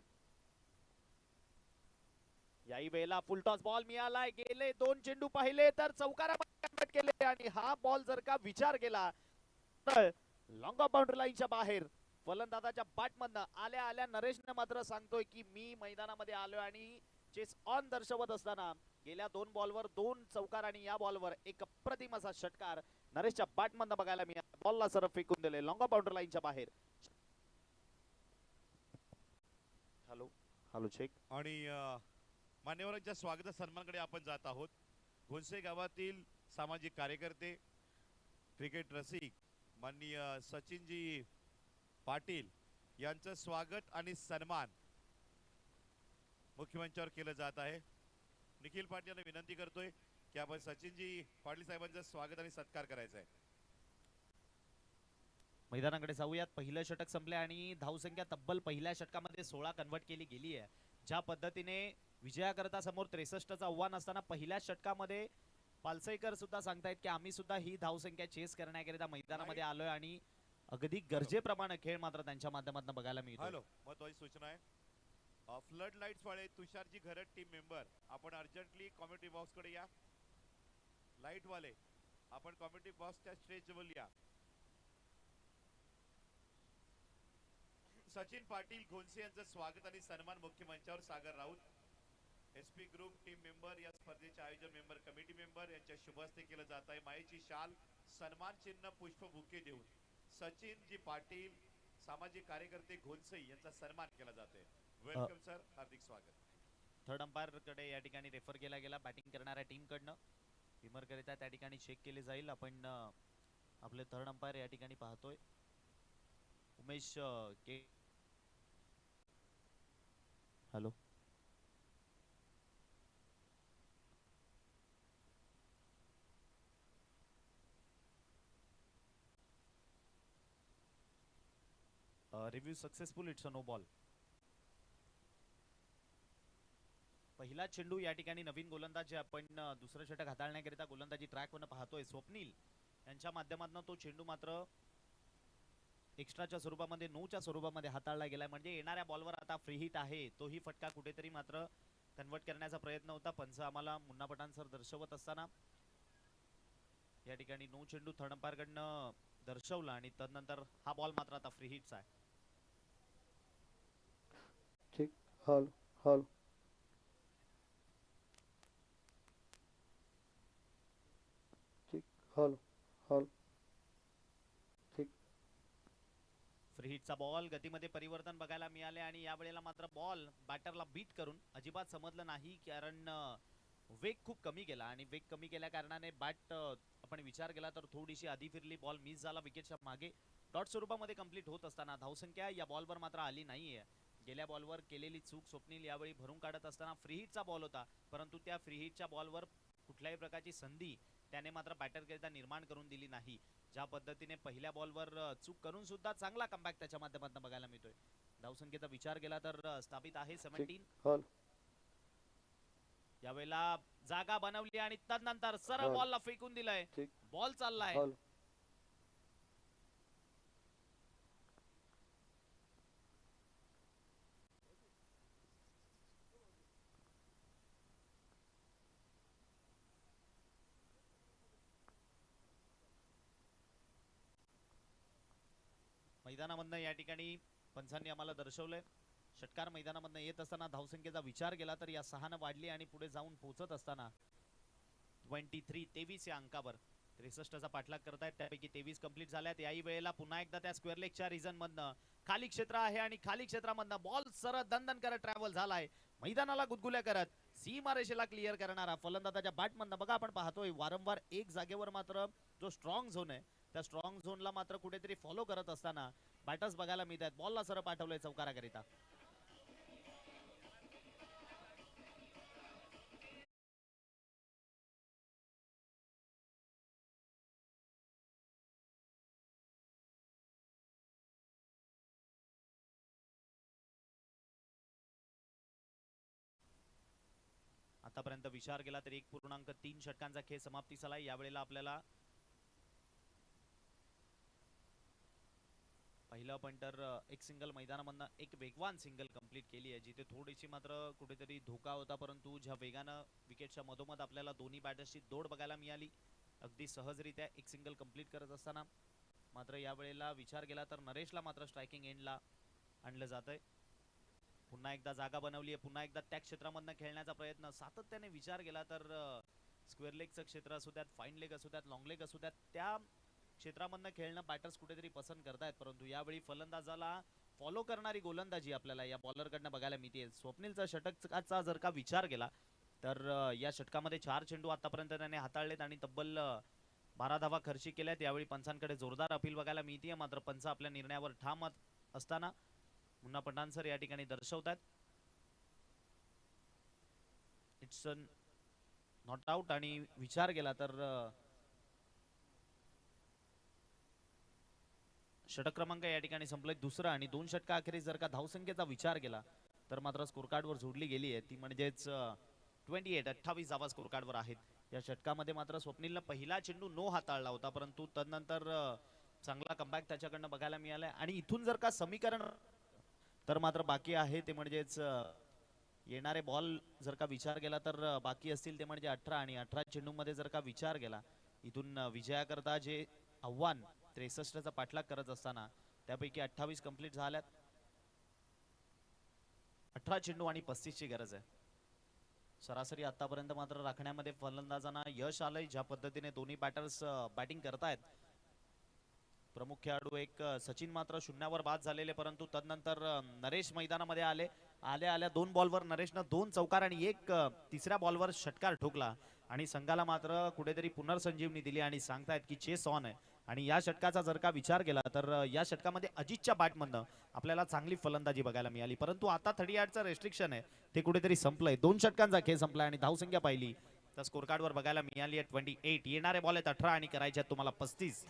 याही वेळेला फुलटॉस बॉल मिळालाय. गेले 2 चेंडू पाहिले तर चौकारामध्ये कन्वर्ट केले आणि हा बॉल जर का विचार केला तर लॉंग ऑफ बाउंड्री लाईनच्या बाहेर फलंदाजाच्या बॅटमधनं आल्या आल्या नरेशने मात्र सांगतोय की मी मैदानामध्ये आलोय आणि चेस ऑन दर्शवत असताना गेल्या 2 बॉलवर 2 चौकार आणि या बॉलवर एक अप्रतिम असा षटकार नरेशच्या बॅटमधनं बघायला मिळाला. बॉलला सरळ फेकून दिले लॉंग ऑफ बाउंड्री लाईनच्या बाहेर. Hello hello check. आणि मान्यवरांच्या स्वागत सन्मानकडे आपण जात आहोत. घोणसे गावातील सामाजिक कार्यकर्ते क्रिकेट रसिक माननीय सचिनजी पाटील यांचं स्वागत आणि सन्मान मुख्यमंचावर केलं जात आहे. निखिल पाटील यांना विनंती करतोय की आपण सचिनजी पाटील साहेबांचं स्वागत आणि सत्कार करायचा आहे. मैदानाकडे जाऊयात. पहिलं षटक संपले आणि धावसंख्या तब्बल पहिल्या षटकामध्ये 16 कन्वर्ट केली गेली आहे. ज्या पद्धतीने विजयाकरता समोर 63चं आव्हान असताना पहिल्या षटकामध्ये पालसेकर सुद्धा सांगतायत की आम्ही सुद्धा ही धावसंख्या चेस करण्याकरिता मैदानामध्ये आलोय आणि अगदी गरजेप्रमाणे खेळ मात्र त्यांच्या माध्यमातून बघायला मिळतो. हॅलो महत्वाची सूचना आहे. फ्लड लाईट्स वाले तुषारजी घरत टीम मेंबर आपण अर्जंटली कॉमेडी बॉक्स कडे या. लाईट वाले आपण कॉमेडी बॉक्सच्या स्टेज जवळ या. सचिन पाटील घोणसे यांचं स्वागत आणि सन्मान मुख्यमंचावर Sagar Raut SP group team member या स्पर्धेचे आयोजन मेंबर कमिटी मेंबर यांच्या शुभ हस्ते केलं जात आहे. मायेची शाल सन्मान चिन्ह पुष्प बुके देऊन सचिनजी पाटील सामाजिक कार्यकर्ते घोणसे यांचा सन्मान केला जातोय. वेलकम सर, हार्दिक स्वागत. थर्ड अंपायर कडे या ठिकाणी रेफर केला गेला बॅटिंग करणाऱ्या टीम कडनं. विमर करिता त्या ठिकाणी चेक केले जाईल. आपण आपले थर्ड अंपायर या ठिकाणी पाहतोय Umesh K. Hello review successful. It's a no ball. पहिला चेंडू या ठिकाणी नवीन गोलंदाज जे आपण दुसरं षटक हाताळण्याकरिता गोलंदाजी ट्रॅक वर पाहतोय स्वप्नील यांच्या माध्यमातून तो चेंडू मात्र एक्स्ट्राच्या स्वरूपामध्ये 9च्या स्वरूपामध्ये हाताळला गेलाय. म्हणजे येणाऱ्या बॉलवर आता फ्री हिट आहे. तोही फटका कुठेतरी मात्र कन्वर्ट करण्याचा प्रयत्न होता. पंच आम्हाला मुन्ना पठाण सर दर्शवत असताना या ठिकाणी 9 चेंडू थर्ड अंपायर कडनं दर्शवला आणि तदनंतर हा बॉल मात्र आता फ्री हिटचा आहे. ठीक. हॉल हॉल ठीक. हॉल हॉल ठीक. फ्री हिटचा बॉल गतीमध्ये परिवर्तन बघायला मिळाले आणि या वेळेला मात्र बॉल बॅटरला बीट करून अजिबात समजलं नाही कारण वेग खूप कमी गेला आणि वेग कमी केल्या कारणाने बॅट आपण विचार केला तर थोडीशी आधी फिरली. बॉल मिस झाला विकेटच्या मागे. डॉट स्वरूपामध्ये कंप्लीट होत असताना धावसंख्या या बॉलवर मात्र आली नाहीये. गेल्या बॉलवर केलेली चूक स्वप्नील यावेळी भरून काढत असताना फ्री हिटचा बॉल होता परंतु त्या फ्री हिटच्या बॉलवर कुठल्याही प्रकारची संधी त्याने मात्र बॅटरकरिता निर्माण करून दिली नाही. ज्या पद्धतीने पहिल्या बॉलवर चूक करून सुद्धा चांगला कमबॅक त्याच्या माध्यमातून बघायला मिळतोय. धावसंख्येचा विचार केला तर स्थापित आहे 17. हॉल यावेळेला जागा बनवली आणि तदनंतर सरळ बॉलला फेकून दिलाय. ठीक. बॉल चाललाय. हॉल मैदानामधनं या ठिकाणी पंचांनी आम्हाला दर्शवलंय. षटकार मैदानामधनं येत असताना धावसंख्येचा विचार केला तर या 6 वाढली आणि पुढे जाऊन पोहोचत असताना 23 या अंकावर 63चा पाठलाग करतायत. त्यापैकी 23 कंप्लीट झाल्यात. याही वेळेला पुन्हा एकदा त्या स्क्वेअर लेगच्या रिजन मधनं खाली क्षेत्र आहे आणि खाली क्षेत्रामधनं बॉल सरळ दणदण करत ट्रॅव्हल झालाय. मैदानाला गुदगुल्या करत सीमारेषेला क्लिअर करणारा फलंदाजाच्या बॅटमधनं बघा आपण पाहतोय वारंवार एक जागेवर मात्र जो स्ट्रॉंग झोन आहे त्या स्ट्रॉंग झोनला मात्र कुठेतरी फॉलो करत असताना बॅटर्स बघायला मिळत आहेत. बॉलला सरळ पाठवलंय चौकाराकरिता. आतापर्यंत विचार केला तर 1.3 षटकांचा खेळ समाप्तीस आला. यावेळेला आपल्याला पहिलं पॉइंटर एक सिंगल मैदानामधनं एक वेगवान सिंगल कंप्लीट केली आहे, जिथे थोडीशी मात्र कुठेतरी धोका होता, परंतु ज्या वेगानं विकेटच्या मधोमध आपल्याला दोन्ही बॅटर्सची दौड बघायला मिळाली अगदी सहजरित्या एक सिंगल कंप्लीट करत असताना. मात्र यावेळेला विचार केला तर नरेशला मात्र स्ट्रायकिंग एंडला आणलं जातंय. पुन्हा एकदा जागा बनवली आहे, पुन्हा एकदा त्या क्षेत्रामधनं खेळण्याचा प्रयत्न. सातत्याने विचार केला तर स्क्वेअर लेगचं क्षेत्र असू द्यात, फाईन लेग असू द्यात, लॉंग लेग असू द्यात, त्या क्षेत्रामधनं खेळणं बॅटर्स कुठेतरी पसंत करतायत. परंतु यावेळी फलंदाजाला फॉलो करणारी गोलंदाजी आपल्याला या बॉलरकडनं बघायला मिळते. स्वप्नीलचा षटकाचा जर का विचार केला तर या षटकामध्ये 4 चेंडू आतापर्यंत त्याने हाताळलेत आणि तब्बल 12 धावा खर्ची केल्यात. यावेळी पंचांकडे जोरदार अपील बघायला मिळते, मात्र पंच आपल्या निर्णयावर ठाम असताना मुन्ना पठाण सर या ठिकाणी दर्शवतात इट्स नॉट आउट. आणि विचार केला तर षटक क्रमांक या ठिकाणी संपलाय दुसरा आणि 2 षटका अखेरीस जर का धावसंख्येचा विचार केला तर मात्र स्कोर कार्डवर जोडली गेली आहे ती म्हणजेच 28 धावा स्कोर कार्डवर आहेत. या षटकामध्ये मात्र स्वप्नीलनं पहिला चेंडू नो हाताळला होता, परंतु तदनंतर चांगला कमबॅक त्याच्याकडनं बघायला मिळालाय. आणि इथून जर का समीकरण तर मात्र बाकी आहे ते म्हणजेच येणारे बॉल जर का विचार केला तर बाकी असतील ते म्हणजे 18 आणि 18 चेंडूमध्ये जर का विचार केला इथून विजयाकरता जे आव्हान 63चा पाठलाग करत असताना त्यापैकी 28 कंप्लीट झाल्यात. 18 चेंडू आणि 35ची गरज आहे. सरासरी आतापर्यंत मात्र राखण्यामध्ये फलंदाजांना यश आलंय. ज्या पद्धतीने दोन्ही बॅटर्स बॅटिंग करतायत, प्रमुख खेळाडू एक सचिन मात्र शून्यावर बाद झालेले, परंतु तदनंतर नरेश मैदानामध्ये आल्या 2 बॉलवर नरेशनं 2 चौकार आणि एक तिसऱ्या बॉलवर षटकार ठोकला आणि संघाला मात्र कुठेतरी पुनर्संजीवनी दिली आणि सांगतायत की चेस ऑन आहे. आणि या षटकाचा जर का विचार केला तर या षटकामध्ये अजितच्या बॅटमधनं आपल्याला चांगली फलंदाजी बघायला मिळाली, परंतु आता 38चं रेस्ट्रिक्शन आहे ते कुठेतरी संपलंय. 2 षटकांचा खेळ संपलाय आणि धावसंख्या पाहिली तर स्कोर कार्डवर बघायला मिळाली आहे 28. येणारे बॉल आहेत 18 आणि करायचे आहेत तुम्हाला 35.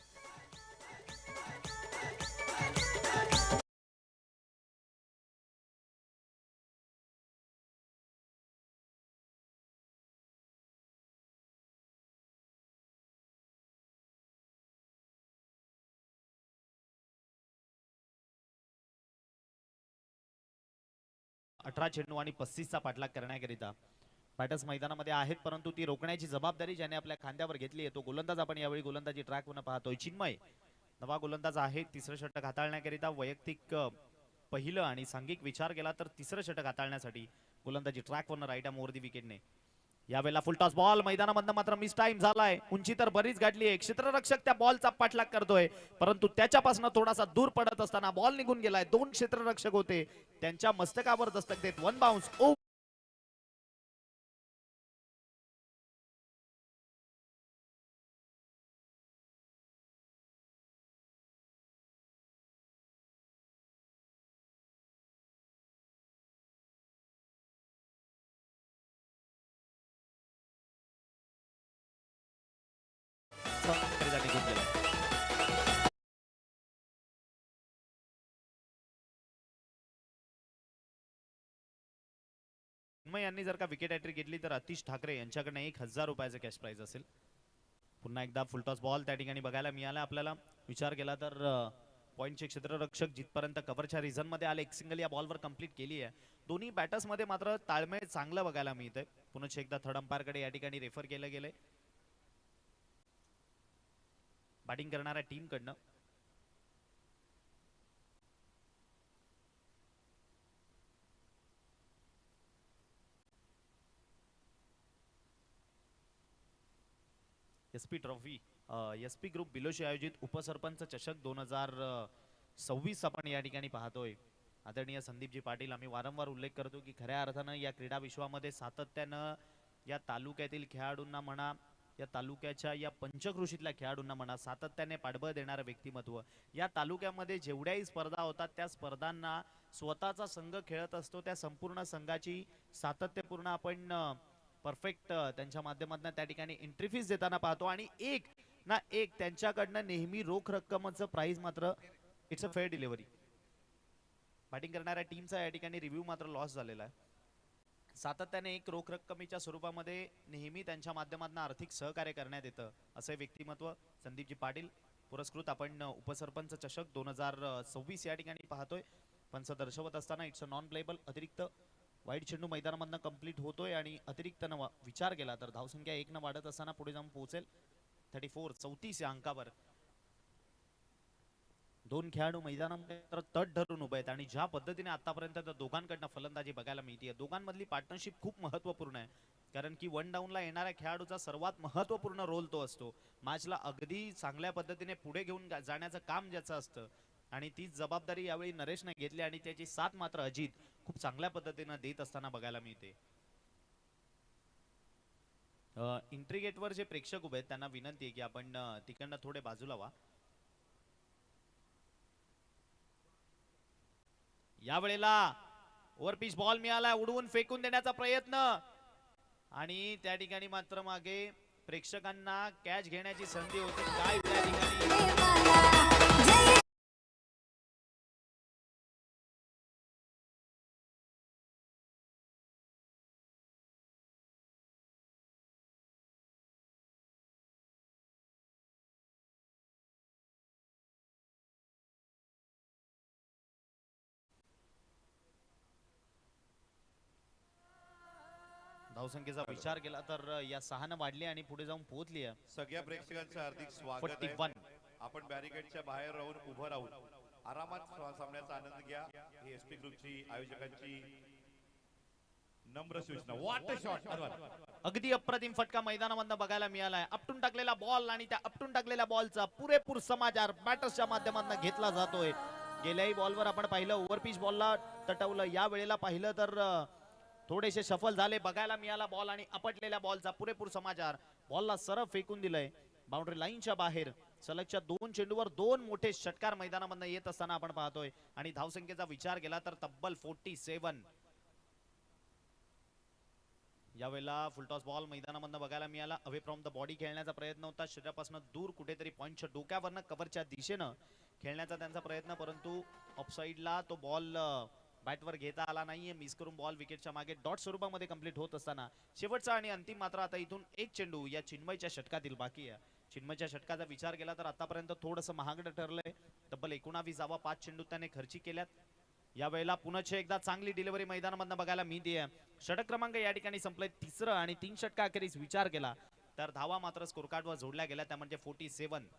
चेंडू आणि 35चा पाठलाग करण्याकरिता बॅटर्स मैदानामध्ये आहेत, परंतु ती रोखण्याची जबाबदारी ज्याने आपल्या खांद्यावर घेतली आहे तो गोलंदाज आपण यावेळी गोलंदाजी ट्रॅक होणं पाहतोय. चिन्मय नवा गोलंदाज आहे. तिसरं षटक हाताळण्याकरिता वैयक्तिक पहिलं आणि सांघिक विचार केला तर तिसरं षटक हाताळण्यासाठी गोलंदाजी ट्रॅक वरनं राईट आर्म ओव्हर दी विकेटने. यावेळेला फुलटॉस बॉल मैदानामधनं मात्र मिस टाइम झालाय. उंची तर बरीच गाठली आहे. क्षेत्ररक्षक त्या बॉलचा पाठलाग करतोय, परंतु त्याच्यापासून थोडासा दूर पडत असताना बॉल निघून गेलाय. 2 क्षेत्ररक्षक होते, त्यांच्या मस्तकावर दस्तक देत 1 बाउन्स. निघून गेला. यांनी जर का विकेट हॅट्रिक घेतली तर अतिश ठाकरे यांच्याकडे 1000 रुपयाचं कॅश प्राइज असेल. पुन्हा एकदा फुलटॉस बॉल त्या ठिकाणी बघायला मिळाला आपल्याला. विचार केला तर पॉइंटचे क्षेत्ररक्षक जिथपर्यंत कव्हरच्या रिझन मध्ये आले एक सिंगल या बॉलवर कंप्लीट केली आहे. दोन्ही बॅटर्स मध्ये मात्र ताळमेळ चांगलं बघायला मिळतंय. पुन्हा एकदा थर्ड अंपायर कडे या ठिकाणी रेफर केलं गेलंय बॅटिंग करणाऱ्या टीम कडनं. SP ट्रॉफी SP ग्रुप बिलोशी आयोजित उपसरपंच चषक 2026 आपण या ठिकाणी पाहतोय. आदरणीय संदीपजी पाटील, आम्ही वारंवार उल्लेख करतो की खऱ्या अर्थानं या क्रीडा विश्वामध्ये सातत्यानं या तालुक्यातील खेळाडूंना म्हणा, या तालुक्याच्या या पंचकृषीतल्या खेळाडूंना म्हणा, सातत्याने पाठबळ देणारं व्यक्तिमत्व. या तालुक्यामध्ये जेवढ्याही स्पर्धा होतात त्या स्पर्धांना स्वतःचा संघ खेळत असतो. त्या संपूर्ण संघाची सातत्यपूर्ण आपण परफेक्ट त्यांच्या माध्यमातून त्या ठिकाणी एंट्री फीस देताना पाहतो आणि एक ना एक त्यांच्याकडनं नेहमी रोख रक्कमचं प्राइस मात्र it's a fair delivery. Batting करणाऱ्या टीमचा या ठिकाणी रिव्ह्यू मात्र लॉस झालेला आहे. सातत्याने एक रोख रक्कमेच्या स्वरूपामध्ये नेहमी त्यांच्या माध्यमातून आर्थिक सहकार्य करण्यात येतं असे व्यक्तिमत्व संदीपजी पाटील. पुरस्कृत आपण उपसरपंच चषक 2026 या ठिकाणी पाहतोय. पंच दर्शवत असताना इट्स अ नॉन प्लेबल. अतिरिक्त वाईट चेंडू मैदानामधनं कंप्लीट होतोय आणि अतिरिक्त विचार केला तर धावसंख्या 1 न वाढत असताना पुढे जाऊन पोहोचेल 34 या अंकावर. दोन खेळाडू मैदानामध्ये तट धरून उभे आहेत आणि ज्या पद्धतीने आतापर्यंत दोघांकडनं फलंदाजी बघायला मिळते, दोघांमधली पार्टनरशिप खूप महत्वपूर्ण आहे. कारण की वन डाऊनला येणाऱ्या खेळाडूचा सर्वात महत्वपूर्ण रोल तो असतो. मॅचला अगदी चांगल्या पद्धतीने पुढे घेऊन जाण्याचं काम ज्याचं असतं आणि तीच जबाबदारी यावेळी नरेशने घेतली आणि त्याची साथ मात्र अजित खूप चांगल्या पद्धतीने देत असताना बघायला मिळते. इंट्रीगेटवर जे प्रेक्षक उभे आहेत त्यांना विनंती आहे की आपण तिकडनं थोडे बाजूला व्हा. यावेळेला ओव्हरपिच बॉल मिळाला, उडवून फेकून देण्याचा प्रयत्न आणि त्या ठिकाणी मात्र मागे प्रेक्षकांना कॅच घेण्याची संधी होती. काय त्या ठिकाणी धावसंख्येचा विचार केला तर या 6 न वाढली आणि पुढे जाऊन पोहोचली आहे. सगळ्या प्रेक्षकांचं हार्दिक स्वागत आहे. 41. आपण बॅरिकेडच्या बाहेर राहून उभं राहून आरामात सामन्याचा आनंद घ्या. ही एसपी ग्रुपची आयोजकांची नम्र सूचना. What a shot. अगदी अप्रतिम फटका मैदानामधनं बघायला मिळालाय. आपटून टाकलेला बॉल आणि त्या आपटून टाकलेल्या बॉलचा पुरेपूर समाचार बॅटर्सच्या माध्यमातून घेतला जातोय. गेल्याही बॉलवर आपण पाहिलं ओव्हरपिच बॉलला तटवलं, या वेळेला पाहिलं तर थोडेसे सफल झाले. बघायला मिळाला बॉल आणि आपटलेल्या बॉलचा पुरेपूर समाचार. बॉलला सरळ फेकून दिलंय बाउंड्री लाईनच्या बाहेर. सलगच्या 2 चेंडूवर 2 मोठे षटकार मैदानामधनं येत असताना आपण पाहतोय आणि धावसंख्येचा विचार केला तर तब्बल 47. यावेळेला फुलटॉस बॉल मैदानामधनं बघायला मिळाला. अवे फ्रॉम द बॉडी खेळण्याचा प्रयत्न होता. शरीरापासून दूर कुठेतरी पॉइंटच्या डोक्यावरनं कव्हरच्या दिशेनं खेळण्याचा त्यांचा प्रयत्न, परंतु ऑफसाईडला तो बॉल बॅटवर घेता आला नाहीये. मिस करून बॉल विकेटच्या मागे डॉट स्वरूपामध्ये कंप्लीट होत असताना शेवटचा आणि अंतिम मात्र आता इथून एक चेंडू या चिन्मयच्या षटकातील बाकी आहे. चिन्मयच्या षटकाचा विचार केला तर आतापर्यंत थोडंसं महागडं ठरलंय. तब्बल 19 धावा 5 चेंडू त्याने खर्ची केल्यात. यावेळेला पुन्हा एकदा चांगली डिलिव्हरी मैदानामधनं बघायला मिळते. षटक क्रमांक या ठिकाणी संपले 3रं आणि 3 षटका अखेरीस विचार केला तर धावा मात्र स्कोर कार्डवर जोडल्या गेल्या, त्या म्हणजे 47.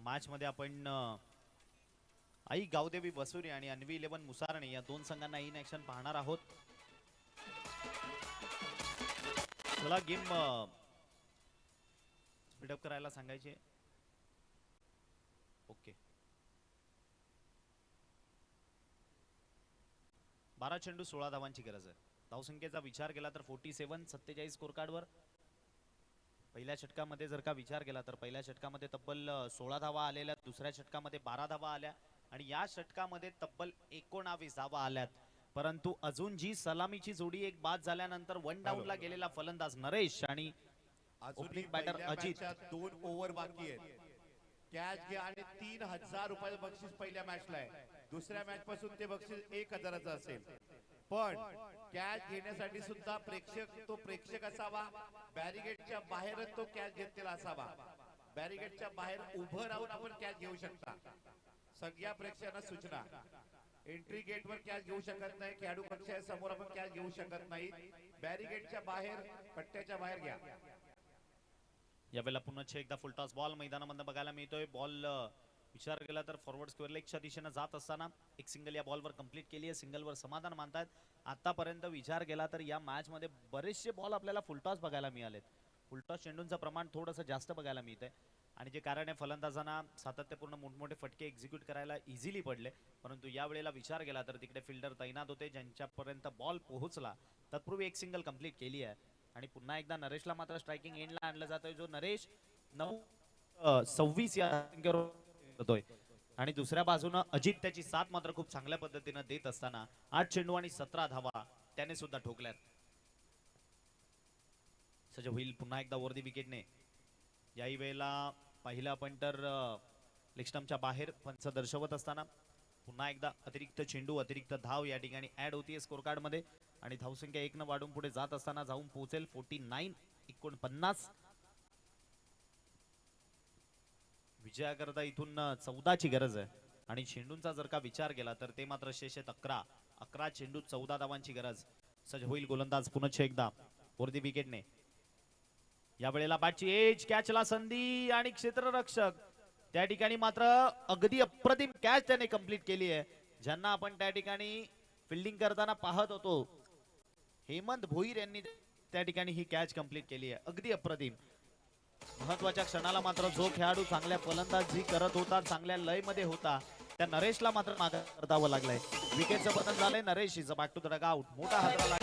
मॅच मध्ये आपण आई गावदेवी बसुरी आणि अन्वी 11 मुसारणे या 2 संघांना इन ऍक्शन पाहणार आहोत. चला गेम स्पीडअप करायला सांगायचे. ओके. 12 चेंडू 16 धावांची गरज आहे. धावसंख्येचा विचार केला तर 47, 47 स्कोर कार्डवर. पहिल्या षटकामध्ये जर का विचार केला तर पहिल्या षटकामध्ये तब्बल 16 धावा आलेल्या, दुसऱ्या षटकामध्ये 12 धावा आल्या आणि या षटकामध्ये तब्बल 19 धावा आल्यात. परंतु अजून जी सलामीची जोडी एक बाद झाल्यानंतर वन डाऊनला गेलेला फलंदाज नरेश आणि ओपनिंग बॅटर अजित. 2 ओव्हर बाकी आहेत. कॅच घ्या आणि 3000 रुपये बक्षीस पहिल्या मॅचला आहे. दुसऱ्या मॅच पासून ते बक्षीस 1,000चं असेल. पण कॅच घेण्यासाठी सुद्धा प्रेक्षक असावा. बॅरिगेटच्या बाहेरच तो कॅच घेतलेला असावा. बॅरिगेटच्या बाहेर उभं राहून आपण कॅच घेऊ शकता. सगळ्या प्रेक्षकांना सूचना, एंट्री गेटवर कॅच घेऊ शकत नाही. खेळाडू कक्षाच्या समोर आपण कॅच घेऊ शकत नाही. बॅरिगेटच्या बाहेर, पट्ट्याच्या बाहेर घ्या. यावेळेला पुन्हा एकदा फुलटॉस बॉल मैदानामध्ये बघायला मिळतोय. बॉल विचार केला तर फॉरवर्ड स्क्वेअर लेगच्या दिशेने जात असताना एक सिंगल या बॉलवर कंप्लीट केली आहे. सिंगलवर समाधान मानतायत. आतापर्यंत विचार केला तर या मॅच मध्ये बरेचसे बॉल आपल्याला फुलटॉस बघायला मिळालेत. फुलटॉस चेंडूंचं प्रमाण थोडंसं जास्त बघायला मिळतंय आणि जे कारण आहे फलंदाजांना सातत्यपूर्ण मोठमोठे फटके एक्झिक्यूट करायला इझिली पडले. परंतु या वेळेला विचार केला तर तिकडे फिल्डर तैनात होते ज्यांच्यापर्यंत बॉल पोहोचला. तत्पूर्वी एक सिंगल कंप्लीट केली आहे आणि पुन्हा एकदा नरेशला मात्र स्ट्रायकिंग एंडला आणलं जातोय. जो नरेश 9-26 या होतोय आणि दुसऱ्या बाजूनं अजित त्याची साथ मात्र खूप चांगल्या पद्धतीने देत असताना 8 चेंडू आणि 17 धावा त्याने सुद्धा ठोकल्यात. सज्ज होईल पुन्हा एकदा वरती विकेटने. याही वेळेला पहिला पॉइंटर लेगस्टंपच्या बाहेर पंच दर्शवत असताना पुन्हा एकदा अतिरिक्त चेंडू अतिरिक्त धाव या ठिकाणी ऍड होतीये स्कोर कार्ड मध्ये आणि धावसंख्या 1 न वाढून पुढे जात असताना जाऊन पोहोचेल 49. विजयाकरता इथून 14 ची गरज आहे आणि चेंडूंचा जर का विचार केला तर ते मात्र शेष आहेत 11 चेंडू 14 धावांची गरज. सज्ज होईल गोलंदाज पुन्हा एकदा वरती विकेटने. या वेळेला बॅटची एज, कॅचला संधी आणि क्षेत्ररक्षक त्या ठिकाणी मात्र अगदी अप्रतिम कॅच त्याने कंप्लीट केली आहे. ज्यांना आपण त्या ठिकाणी फिल्डिंग करताना पाहत होतो हेमंत भोईर यांनी त्या ठिकाणी ही कॅच कंप्लीट केली आहे. अगदी अप्रतिम. महत्वाच्या क्षणाला मात्र जो खेळाडू चांगल्या फलंदाजी करत होता, चांगल्या लय मध्ये होता, त्या नरेशला मात्र मागे परतावं लागलंय. विकेटचं बदल झालंय. Naresh is back to the dugout. मोठा हादरा लागला.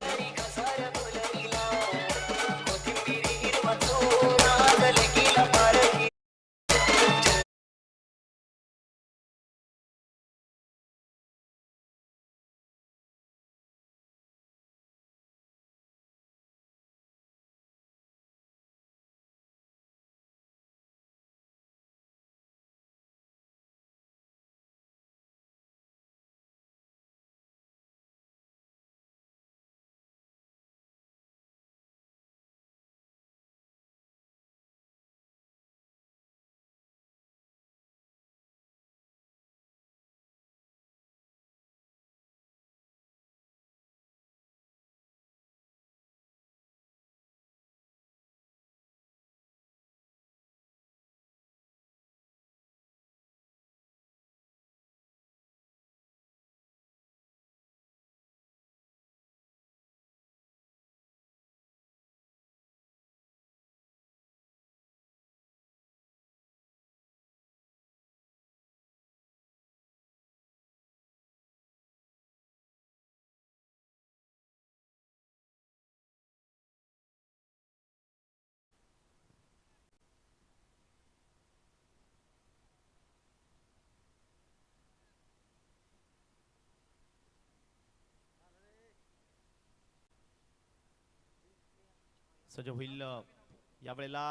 सज्ज होईल या वेळेला.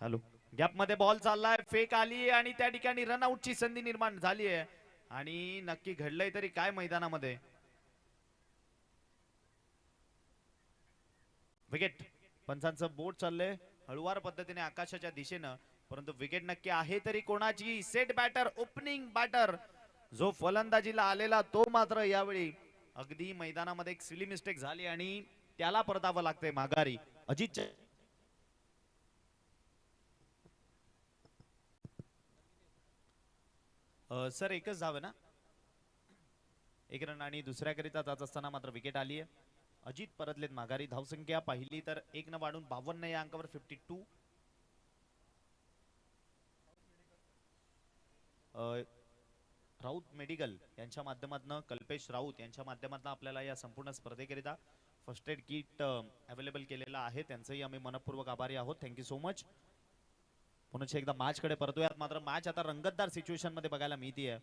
हॅलो, गॅप मध्ये बॉल चाललाय, फेक आली आणि त्या ठिकाणी रनआउटची संधी निर्माण झाली आहे आणि नक्की घडलंय तरी काय मैदानामध्ये. विकेट. पंचांचं बोट चाललंय हळुवार पद्धतीने आकाशाच्या दिशेनं, परंतु विकेट नक्की आहे तरी कोणाची. सेट बॅटर, ओपनिंग बॅटर जो फलंदाजीला आलेला तो मात्र यावेळी अगदी मैदानामध्ये एक सिली मिस्टेक झाली आणि त्याला परतावं लागतंय माघारी. अजित सर एकच धाव आहे ना, 1 रन आणि दुसऱ्याकरिता जात असताना मात्र विकेट आली आहे. अजित परतलेत माघारी. धावसंख्या पाहिली तर 1 न वाढून 52 या अंकावर 52. राऊत मेडिकल यांच्या माध्यमातून, कल्पेश राऊत यांच्या माध्यमातून आपल्याला या संपूर्ण स्पर्धेकरिता फर्स्ट एड किट अवेलेबल केलेला आहे. त्यांचंही आम्ही मनपूर्वक आभारी आहोत. Thank you so much. पुन्हा एकदा मॅच कडे परतूयात. मात्र मॅच आता रंगतदार सिच्युएशन मध्ये बघायला मिळतीये.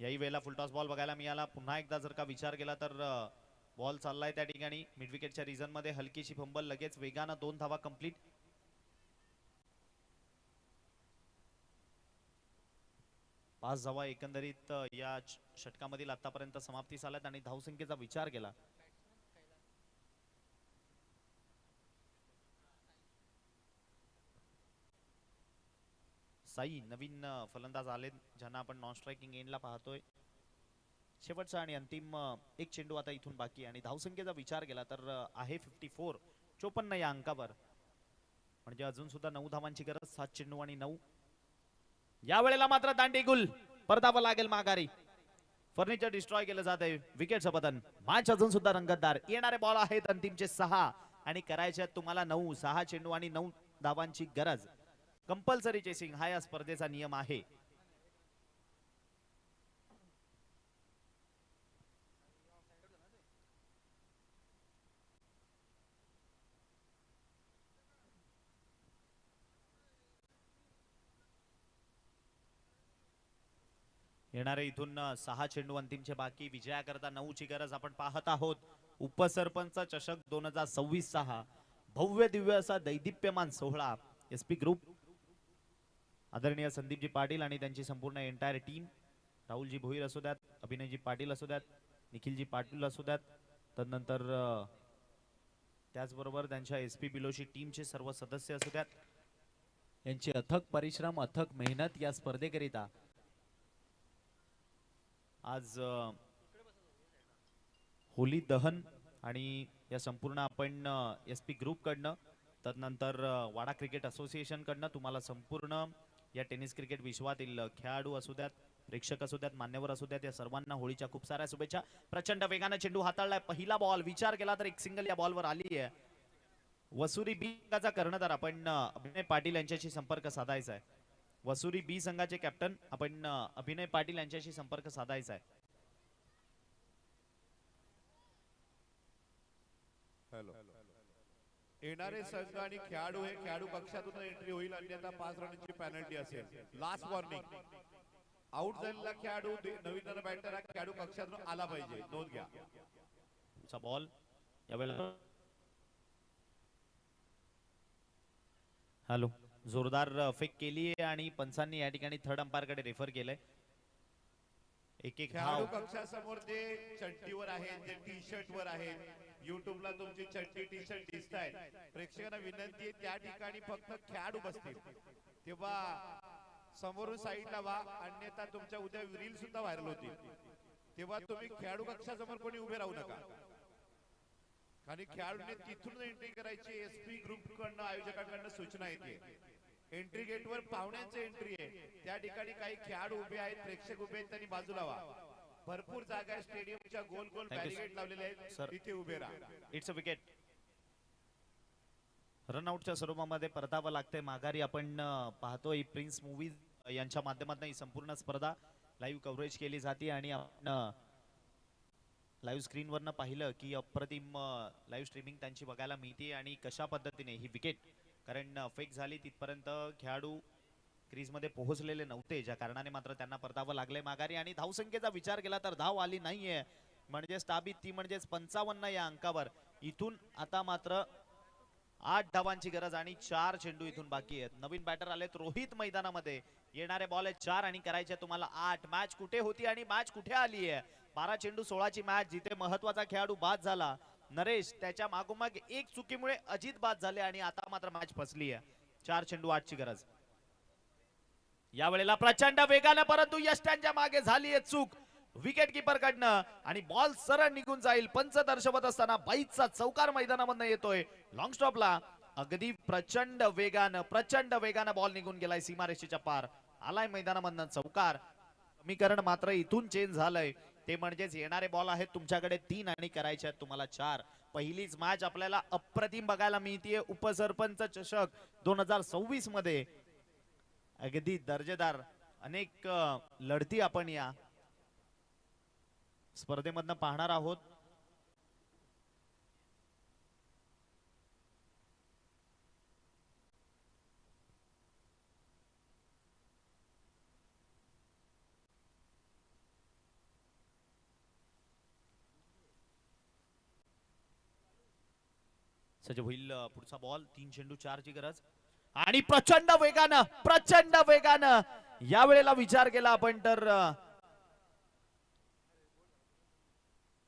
याही वेळेला फुलटॉस बॉल बघायला मिळाला. पुन्हा एकदा जर का विचार केला तर बॉल चाललाय त्या ठिकाणी मिड विकेटच्या रिजन मध्ये. हलकीशी फंबल, लगेच वेगानं 2 धावा कंप्लीट. 5 धावा एकंदरीत या षटकामधील आतापर्यंत समाप्तीस आल्यात आणि धावसंख्येचा विचार केला साई नवीन फलंदाज आले ज्यांना आपण नॉन स्ट्रायकिंग एंडला पाहतोय शेवटचा आणि अंतिम एक चेंडू आता इथून बाकी आणि धावसंख्येचा विचार केला तर आहे 54 54 या अंकावर म्हणजे अजून सुद्धा 9 धावांची गरज 7 चेंडू आणि 9 या वेळेला मात्र दांडी गुल परतावं लागेल माघारी फर्निचर डिस्ट्रॉय केलं जात आहे विकेटचं पतन मॅच अजून सुद्धा रंगतदार येणारे बॉल आहेत अंतिमचे 6 आणि करायचे तुम्हाला 9 6 चेंडू आणि 9 धावांची गरज कंपल्सरी चेसिंग हा या स्पर्धेचा नियम आहे येणारे इथून 6 चेंडू अंतिमचे बाकी विजयाकरता 9 ची गरज आपण पाहत आहोत उपसरपंच चषक 2026 भव्य दिव्य असा दैदिप्यमान सोहळा एसपी ग्रुप आदरणीय संदीपजी पाटील आणि त्यांची संपूर्ण एंटायर टीम राहुलजी भोईर असू द्यात अभिनयजी पाटील असू द्यात निखिलजी पाटील असू द्यात तदनंतर त्याचबरोबर त्यांच्या एसपी बिलोशी टीमचे सर्व सदस्य असू द्यात यांचे अथक परिश्रम अथक मेहनत या स्पर्धेकरिता आज होली दहन आणि या संपूर्ण आपण एसपी ग्रुप कडनं तदनंतर वाडा क्रिकेट असोसिएशन कडनं तुम्हाला संपूर्ण या टेनिस क्रिकेट विश्वातील खेळाडू असू द्यात प्रेक्षक असू द्यात मान्यवर असू द्यात या सर्वांना होळीच्या खूप साऱ्या शुभेच्छा प्रचंड वेगाने चेंडू हाताळलाय पहिला बॉल विचार केला तर एक सिंगल या बॉलवर आली आहे वसुरी बी संघाचा कर्णधार आपण अभिनय पाटील यांच्याशी संपर्क साधायचा आहे वसुरी बी संघाचे कॅप्टन आपण अभिनय पाटील यांच्याशी संपर्क साधायचा आहे हॅलो येणारे संघ आणि खेळाडू हे खेळाडू कक्षातून एंट्री होईल अन्यथा 5 रनांची पेनल्टी असेल लास्ट वॉर्निंग आउट झालेला खेळाडू नवीन बॅटर हा खेळाडू कक्षातून आला पाहिजे नोंद घ्या चा बॉल यावेळेला हॅलो जोरदार फेक केली आणि पंचांनी या ठिकाणी थर्ड अंपायर कडे रेफर केलंय एक एक खेळाडू कक्षासमोर जे चड्डीवर आहेत जे टी शर्ट वर आहेत युट्यूबला तुमची चड्डी टी शर्ट दिसत आहेत प्रेक्षकांना विनंती आहे त्या ठिकाणी फक्त खेळाडू बसतील तेव्हा समोरून साईडला व्हा अन्यथा तुमच्या उद्या रील सुद्धा व्हायरल होतील तेव्हा तुम्ही खेळाडू कक्षासमोर कोणी उभे राहू नका आणि खेळाडूने तिथून एंट्री करायची एसपी ग्रुप कडनं आयोजकांकडनं सूचना येते एंट्री गेट वर पाहुण्यांची एंट्री आहे त्या ठिकाणी काही खेळाडू उभे आहेत प्रेक्षक उभे आहेत त्यांनी बाजूला व्हा भरपूर जागा आहे स्टेडियमच्या गोल गोल बॅरिकेड लावलेले आहेत तिथे उभे राहा इट्स अ विकेट रनआउटच्या स्वरूपामध्ये परतावं लागतंय माघारी आपण पाहतोय प्रिन्स मूवीज यांच्या माध्यमातून ही संपूर्ण स्पर्धा लाईव्ह कव्हरेज केली जाते आणि आपण लाईव्ह स्क्रीनवरनं पाहिलं की अप्रतिम लाईव्ह स्ट्रीमिंग त्यांची बघायला मिळते आणि कशा पद्धतीने ही विकेट कारण फेक झाली तिथपर्यंत खेळाडू क्रीज मध्ये पोहोचलेले नव्हते ज्या कारणाने मात्र त्यांना परतावं लागले माघारी आणि धावसंख्येचा विचार केला तर धाव आली नाहीये म्हणजे ताबीत ती म्हणजे 55 या अंकावर इथून आता मात्र 8 धावांची गरज आणि 4 चेंडू इथून बाकी आहेत नवीन बॅटर आलेत रोहित मैदानामध्ये येणारे बॉल आहेत 4 आणि करायचे तुम्हाला 8 मॅच कुठे होती आणि मॅच कुठे आली आहे 12 चेंडू 16 ची मॅच जिथे महत्वाचा खेळाडू बाद झाला नरेश त्याच्या मागोमाग एक चुकीमुळे अजित बाद झाले आणि आता मात्र मॅच फसली आहे 4 चेंडू 8 ची गरज या वेळेला प्रचंड वेगाने परंतु यष्टांच्या मागे झाली आहे चूक विकेट किपर कडनं आणि बॉल सरळ निघून जाईल पंच दर्शवत असताना बाईचा चौकार मैदानामधनं येतोय लॉंग स्टॉपला अगदी प्रचंड वेगानं बॉल निघून गेलाय सीमारेषेच्या पार आलाय मैदानामधनं चौकार समीकरण मात्र इथून चेंज झालंय ते म्हणजेच येणारे बॉल आहेत तुमच्याकडे 3 आणि करायचे आहेत तुम्हाला 4 पहिलीच मॅच आपल्याला अप्रतिम बघायला मिळतीये उपसरपंच चषक 2026 मध्ये अगदी दर्जेदार अनेक लढती आपण या स्पर्धेमधनं पाहणार आहोत सज्ज होईल पुढचा बॉल 3 चेंडू 4 ची गरज आणि प्रचंड वेगानं या वेळेला विचार केला आपण तर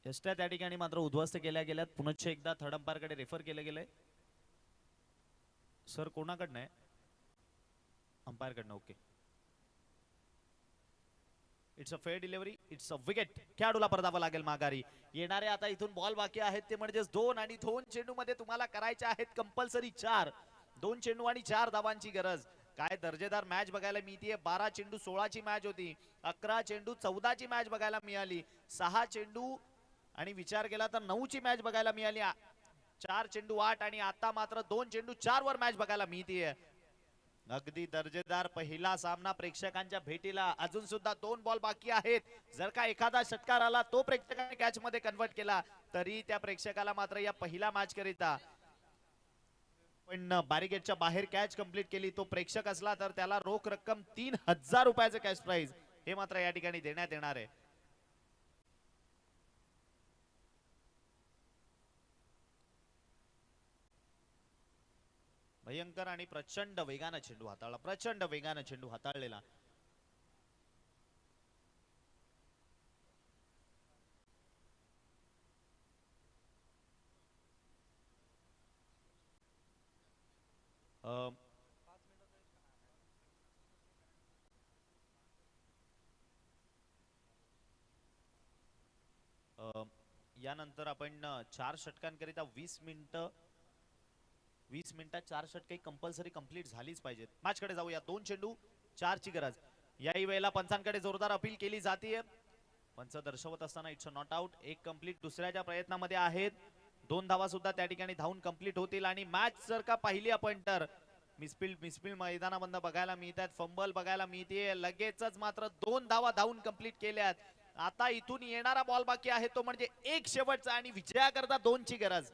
यष्ट्या त्या ठिकाणी मात्र उद्ध्वस्त केल्या गेल्यात. पुनश्च एकदा थर्ड अंपायर कडे रेफर केलं गेलंय. सर कोणाकडनं आहे? अंपायर कडनं. Okay, it's a fair delivery, it's a wicket. खेळाडूला परतावं लागेल माघारी. येणारे आता इथून बॉल बाकी आहेत ते म्हणजे 2 आणि 2 चेंडू मध्ये तुम्हाला करायचे आहेत कंपल्सरी 4. 2 चेंडू आणि 4 धावांची गरज. काय दर्जेदार मॅच बघायला मिळतीये. 12 चेंडू 16ची मॅच होती. 11 चेंडू 14ची मॅच बघायला मिळाली. 6 चेंडू आणि विचार केला तर 9ची मॅच बघायला मिळाली. 4 चेंडू 8 आणि आता मात्र 2 चेंडू 4 वर मॅच बघायला मिळतीये. अगदी दर्जेदार पहिला सामना प्रेक्षकांच्या भेटीला. अजून सुद्धा 2 बॉल बाकी आहेत. जर का एखादा षटकार आला तो प्रेक्षकांनी कॅच मध्ये कन्वर्ट केला तरी त्या प्रेक्षकाला मात्र या पहिल्या मॅच करिता पण बॅरिगेटच्या बाहेर कॅच कंप्लीट केली तो प्रेक्षक असला तर त्याला रोख रक्कम 3000 रुपयाचं कॅश प्राइज हे मात्र या ठिकाणी देण्यात येणार आहे. भयंकर आणि प्रचंड वेगानं चेंडू हाताळला. प्रचंड वेगानं चेंडू हाताळलेला. यानंतर आपण 4 षटकांकरिता 20 मिनिटात 4 षटके कंपल्सरी कंप्लीट झालीच पाहिजेत. मॅच कडे जाऊया. 2 चेंडू 4 ची गरज. याही वेळेला पंचांकडे जोरदार अपील केली जाते. पंच दर्शवत असताना इट्स नॉट आउट. एक कंप्लीट दुसऱ्याच्या प्रयत्नामध्ये आहेत. 2 धावा सुद्धा त्या ठिकाणी धावून कंप्लीट होतील आणि मॅच जर का पाहिली आपण तर मिसफील्ड मैदानामधून बघायला मिळतात. फंबल बघायला मिळते. लगेचच मात्र 2 धावा धावून कंप्लीट केल्यात. आता इथून येणारा बॉल बाकी आहे तो म्हणजे एक शेवटचा आणि विजयाकरता 2 ची गरज.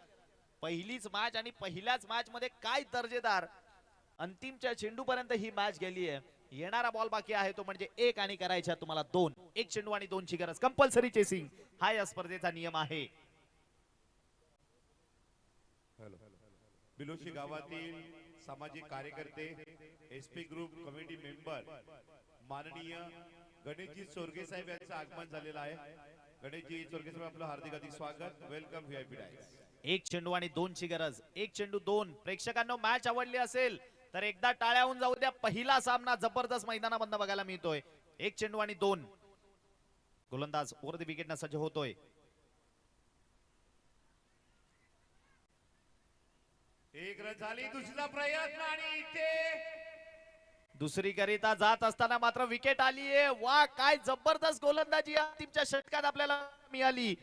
पहिलीच मॅच आणि पहिल्याच मॅच मध्ये काय दर्जेदार अंतिमच्या चेंडू पर्यंत ही मॅच गेली आहे. येणारा बॉल बाकी आहे तो म्हणजे 1 आणि करायच्या तुम्हाला 2. 1 चेंडू आणि 2 ची गरज. कंपल्सरी चेसिंग हा या स्पर्धेचा नियम आहे. बिलोशी गावातील सामाजिक कार्यकर्ते, एसपी ग्रुप कमिटी मेंबर माननीय गणेशजी चोरगे साहेब यांचं आगमन झालेलं आहे. गणेशजी चोरगे साहेब आपलं हार्दिक स्वागत. Welcome VIP Dias. 1 चेंडू आणि 2 ची गरज. 1 चेंडू 2. प्रेक्षकांना मॅच आवडली असेल तर एकदा टाळ्या होऊन जाऊ द्या. पहिला सामना जबरदस्त मैदानामधून बघायला मिळतोय. 1 चेंडू आणि 2. गोलंदाज ओव्हर द विकेटनं सज्ज होतोय. एक रन झाली. दुसरा प्रयत्न आणि इथे दुसरी करिता जात असताना मात्र विकेट आलीये. वा काय जबरदस्त गोलंदाजी अंतिमच्या षटकात आपल्याला मिळाली.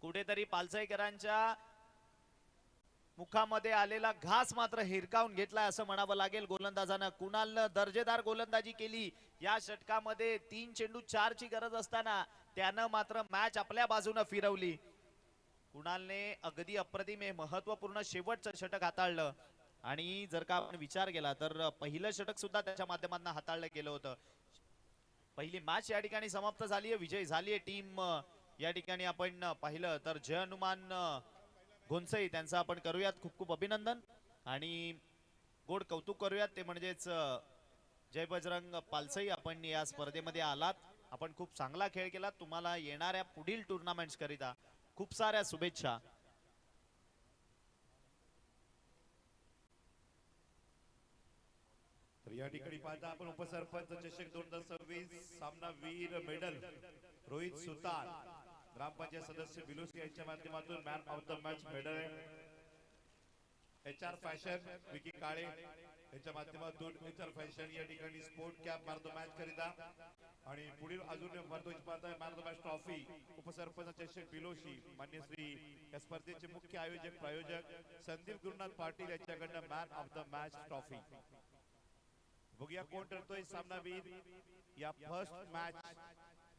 कुठेतरी पालसाईकरांच्या मुखामध्ये आलेला घास मात्र हिरकावून घेतलाय असं म्हणावं लागेल. गोलंदाजानं कुणालनं दर्जेदार गोलंदाजी केली या षटकामध्ये. 3 चेंडू 4 ची गरज असताना त्यानं मात्र मॅच आपल्या बाजूने फिरवली. कुणालने अगदी अप्रतिम महत्वपूर्ण शेवटचं षटक हाताळलं आणि जर का आपण विचार केला तर पहिलं षटक सुद्धा त्याच्या माध्यमातून हाताळलं गेलं होतं. पहिली मॅच या ठिकाणी समाप्त झाली आहे. विजय झाली आहे टीम. या ठिकाणी आपण पाहिलं तर जय हनुमान घोणसई त्यांचं आपण करूयात खूप खूप अभिनंदन आणि गोड कौतुक करूयात. ते म्हणजेच जय बजरंग पालसई आपण या स्पर्धेमध्ये आलात. आपण खूप चांगला खेळ केला. तुम्हाला येणाऱ्या पुढील टुर्नामेंट्स करिता खूप साऱ्या शुभेच्छा. तर या ठिकाणी पाहता आपण उपसरपंच चषक 2026 सामना वीर मेडल रोहित सुतार, ग्रामपंचायत सदस्य बिलोसी यांच्या माध्यमातून man of the match medal HR fashion Vicky Kale यांच्या माध्यमातून HR फॅशन या ठिकाणी sport cap man of the match करिता आणि पुढील अजून महत्त्वाची पाहता man of the match trophy उपसरपंच चषक बिलोशी मान्य श्री या स्पर्धेचे मुख्य आयोजक प्रायोजक संदीप गुरुनाथ पाटील यांच्याकडनं man of the match trophy. बघूया कोण ठरतोय सामनावीर या फर्स्ट मॅच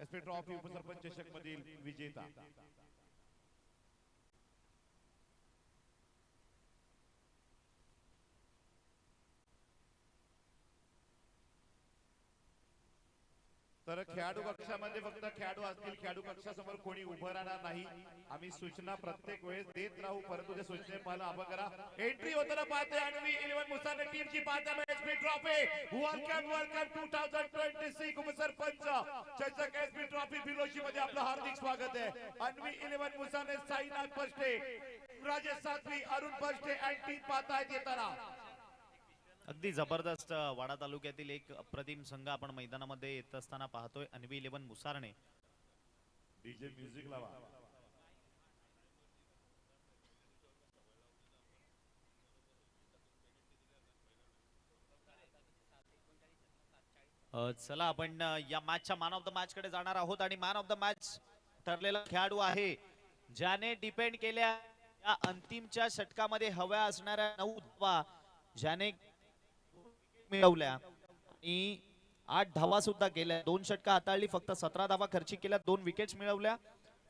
एसपी ट्रॉफी उपसरपंच चषक मधील विजेता. तर खेळाडू कक्षामध्ये फक्त खेळाडू असतील, खेळाडू कक्षासमोर कोणी उभं राहणार नाही. आम्ही सूचना प्रत्येक वेळेस देत राहू, परंतु त्या सूचने पालन आपण करा. एंट्री होताना पाहतोय अन्वी 11 मुसाने टीमची पाहता एसपी ट्रॉफी वेलकम 2026 उपसरपंच चषक एसपी ट्रॉफी बिलोशी मध्ये आपलं हार्दिक स्वागत आहे. अन्वी 11 मुसाने साईनाथ पष्टे, राजेश सातवी, अरुण पष्टे आणि टीम पाहतायत येताना. अगदी जबरदस्त वाडा तालुक्यातील एक अप्रतिम संघ आपण मैदानामध्ये येत असताना पाहतोय. अन्वी 11 मुसारणे. डीजे म्युझिक लावा. चला आपण या मॅचच्या मॅन ऑफ द मॅच कडे जाणार आहोत आणि मॅन ऑफ द मॅच ठरलेला खेळाडू आहे ज्याने डिपेंड केल्या या अंतिमच्या षटकामध्ये हव्या असणाऱ्या 9 धावा ज्याने मिळवल्या आणि 8 धावा सुद्धा केल्या. 2 षटका हाताळली, फक्त 17 धावा खर्ची केल्या, 2 विकेट्स मिळवल्या.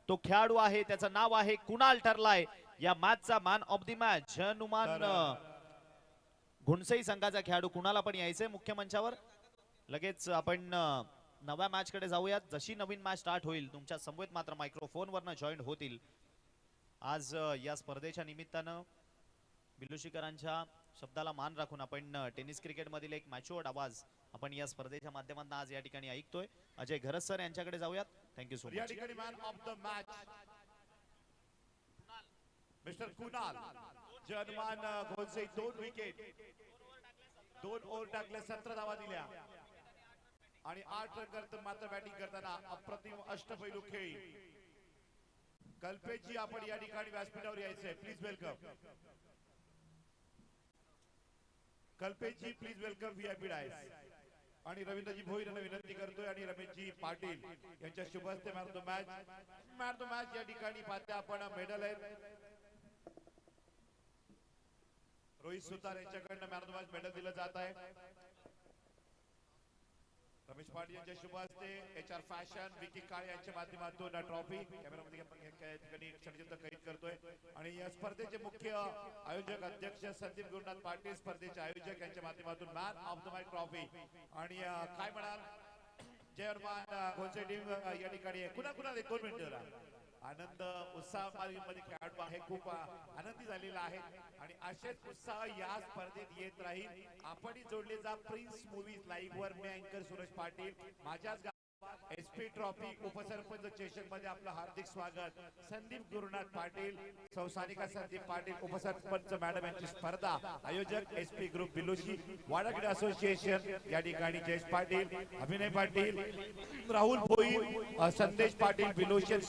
तो खेळाडू आहे, त्याचं नाव आहे कुणाल ठरलाय या मॅचचा man of the match. Hanuman Ghunsai संघाचा खेळाडू कुणाला पण यायचंय मुख्य मंचावर. लगेच आपण नव्या मॅच कडे जाऊयात. जशी नवीन मॅच स्टार्ट होईल तुमच्या समवेत मात्र मायक्रोफोन वरनं जॉईन होतील. आज या स्पर्धेच्या निमित्तानं बिलुशीकरांच्या शब्दाला मान राखून आपण टेनिस क्रिकेट मधील एक मॅच्युअर्ड आवाज आपण या स्पर्धेच्या माध्यमातून आज या ठिकाणी ऐकतोय. अजय घरस सर यांच्याकडे जाऊयात. थँक्यू सो या मच. ठिकाणी man of the match mister Kunal Janman Gholse. 2 wicket, 2 over टाकले, 17 धावा दिल्या आणि 8 रन करत मात्र बॅटिंग करताना अप्रतिम अष्टपैलू खेळी. कल्पेशजी आपण या ठिकाणी व्यासपीठावर यायचंय. Please welcome. कल्पेशजी प्लीज वेलकम व्हीआयपी डायस. आणि रवींद्रजी भोईर यांना विनंती करतोय आणि रमेशजी पाटील यांच्या शुभ हस्ते man of the match. Man of the match या ठिकाणी पाहते आपण मेडल आहे. रोहित सुतार यांच्याकडनं man of the match medal दिलं जात आहे. रमेश पाटील यांच्या शुभ हस्ते HR फॅशन विकी काळे यांच्या माध्यमातून ट्रॉफी कॅमेरामध्ये आपण कैद करतोय. आणि या स्पर्धेचे मुख्य आयोजक अध्यक्ष संदीप गुरुनाथ पाटील, स्पर्धेचे आयोजक यांच्या माध्यमातून man of the match trophy. आणि काय म्हणाल जय हनुमान घोलसे टीम या ठिकाणी कुणा 2 मिनिटं आनंद उत्साह मध्ये खेळाडू आहे, खूप आनंदी झालेला आहे आणि असेच उत्साह या स्पर्धेत येत राहील. आपणही जोडले जा प्रिन्स मूवीज लाईव्ह वर. मी अँकर सुरेश पाटील. माझ्याच गावात एसपी ट्रॉफी उपसरपंच चषक मध्ये आपलं हार्दिक स्वागत. संदीप गुरुनाथ पाटील, संसानिका संदीप पाटील, उपसरपंच मॅडम यांची स्पर्धा. आयोजक एसपी ग्रुप बिलोशी, वाडाकडे असोसिएशन या ठिकाणी जयेश पाटील, अभिनय पाटील, राहुल भोईर, संदेश पाटील बिलोशी.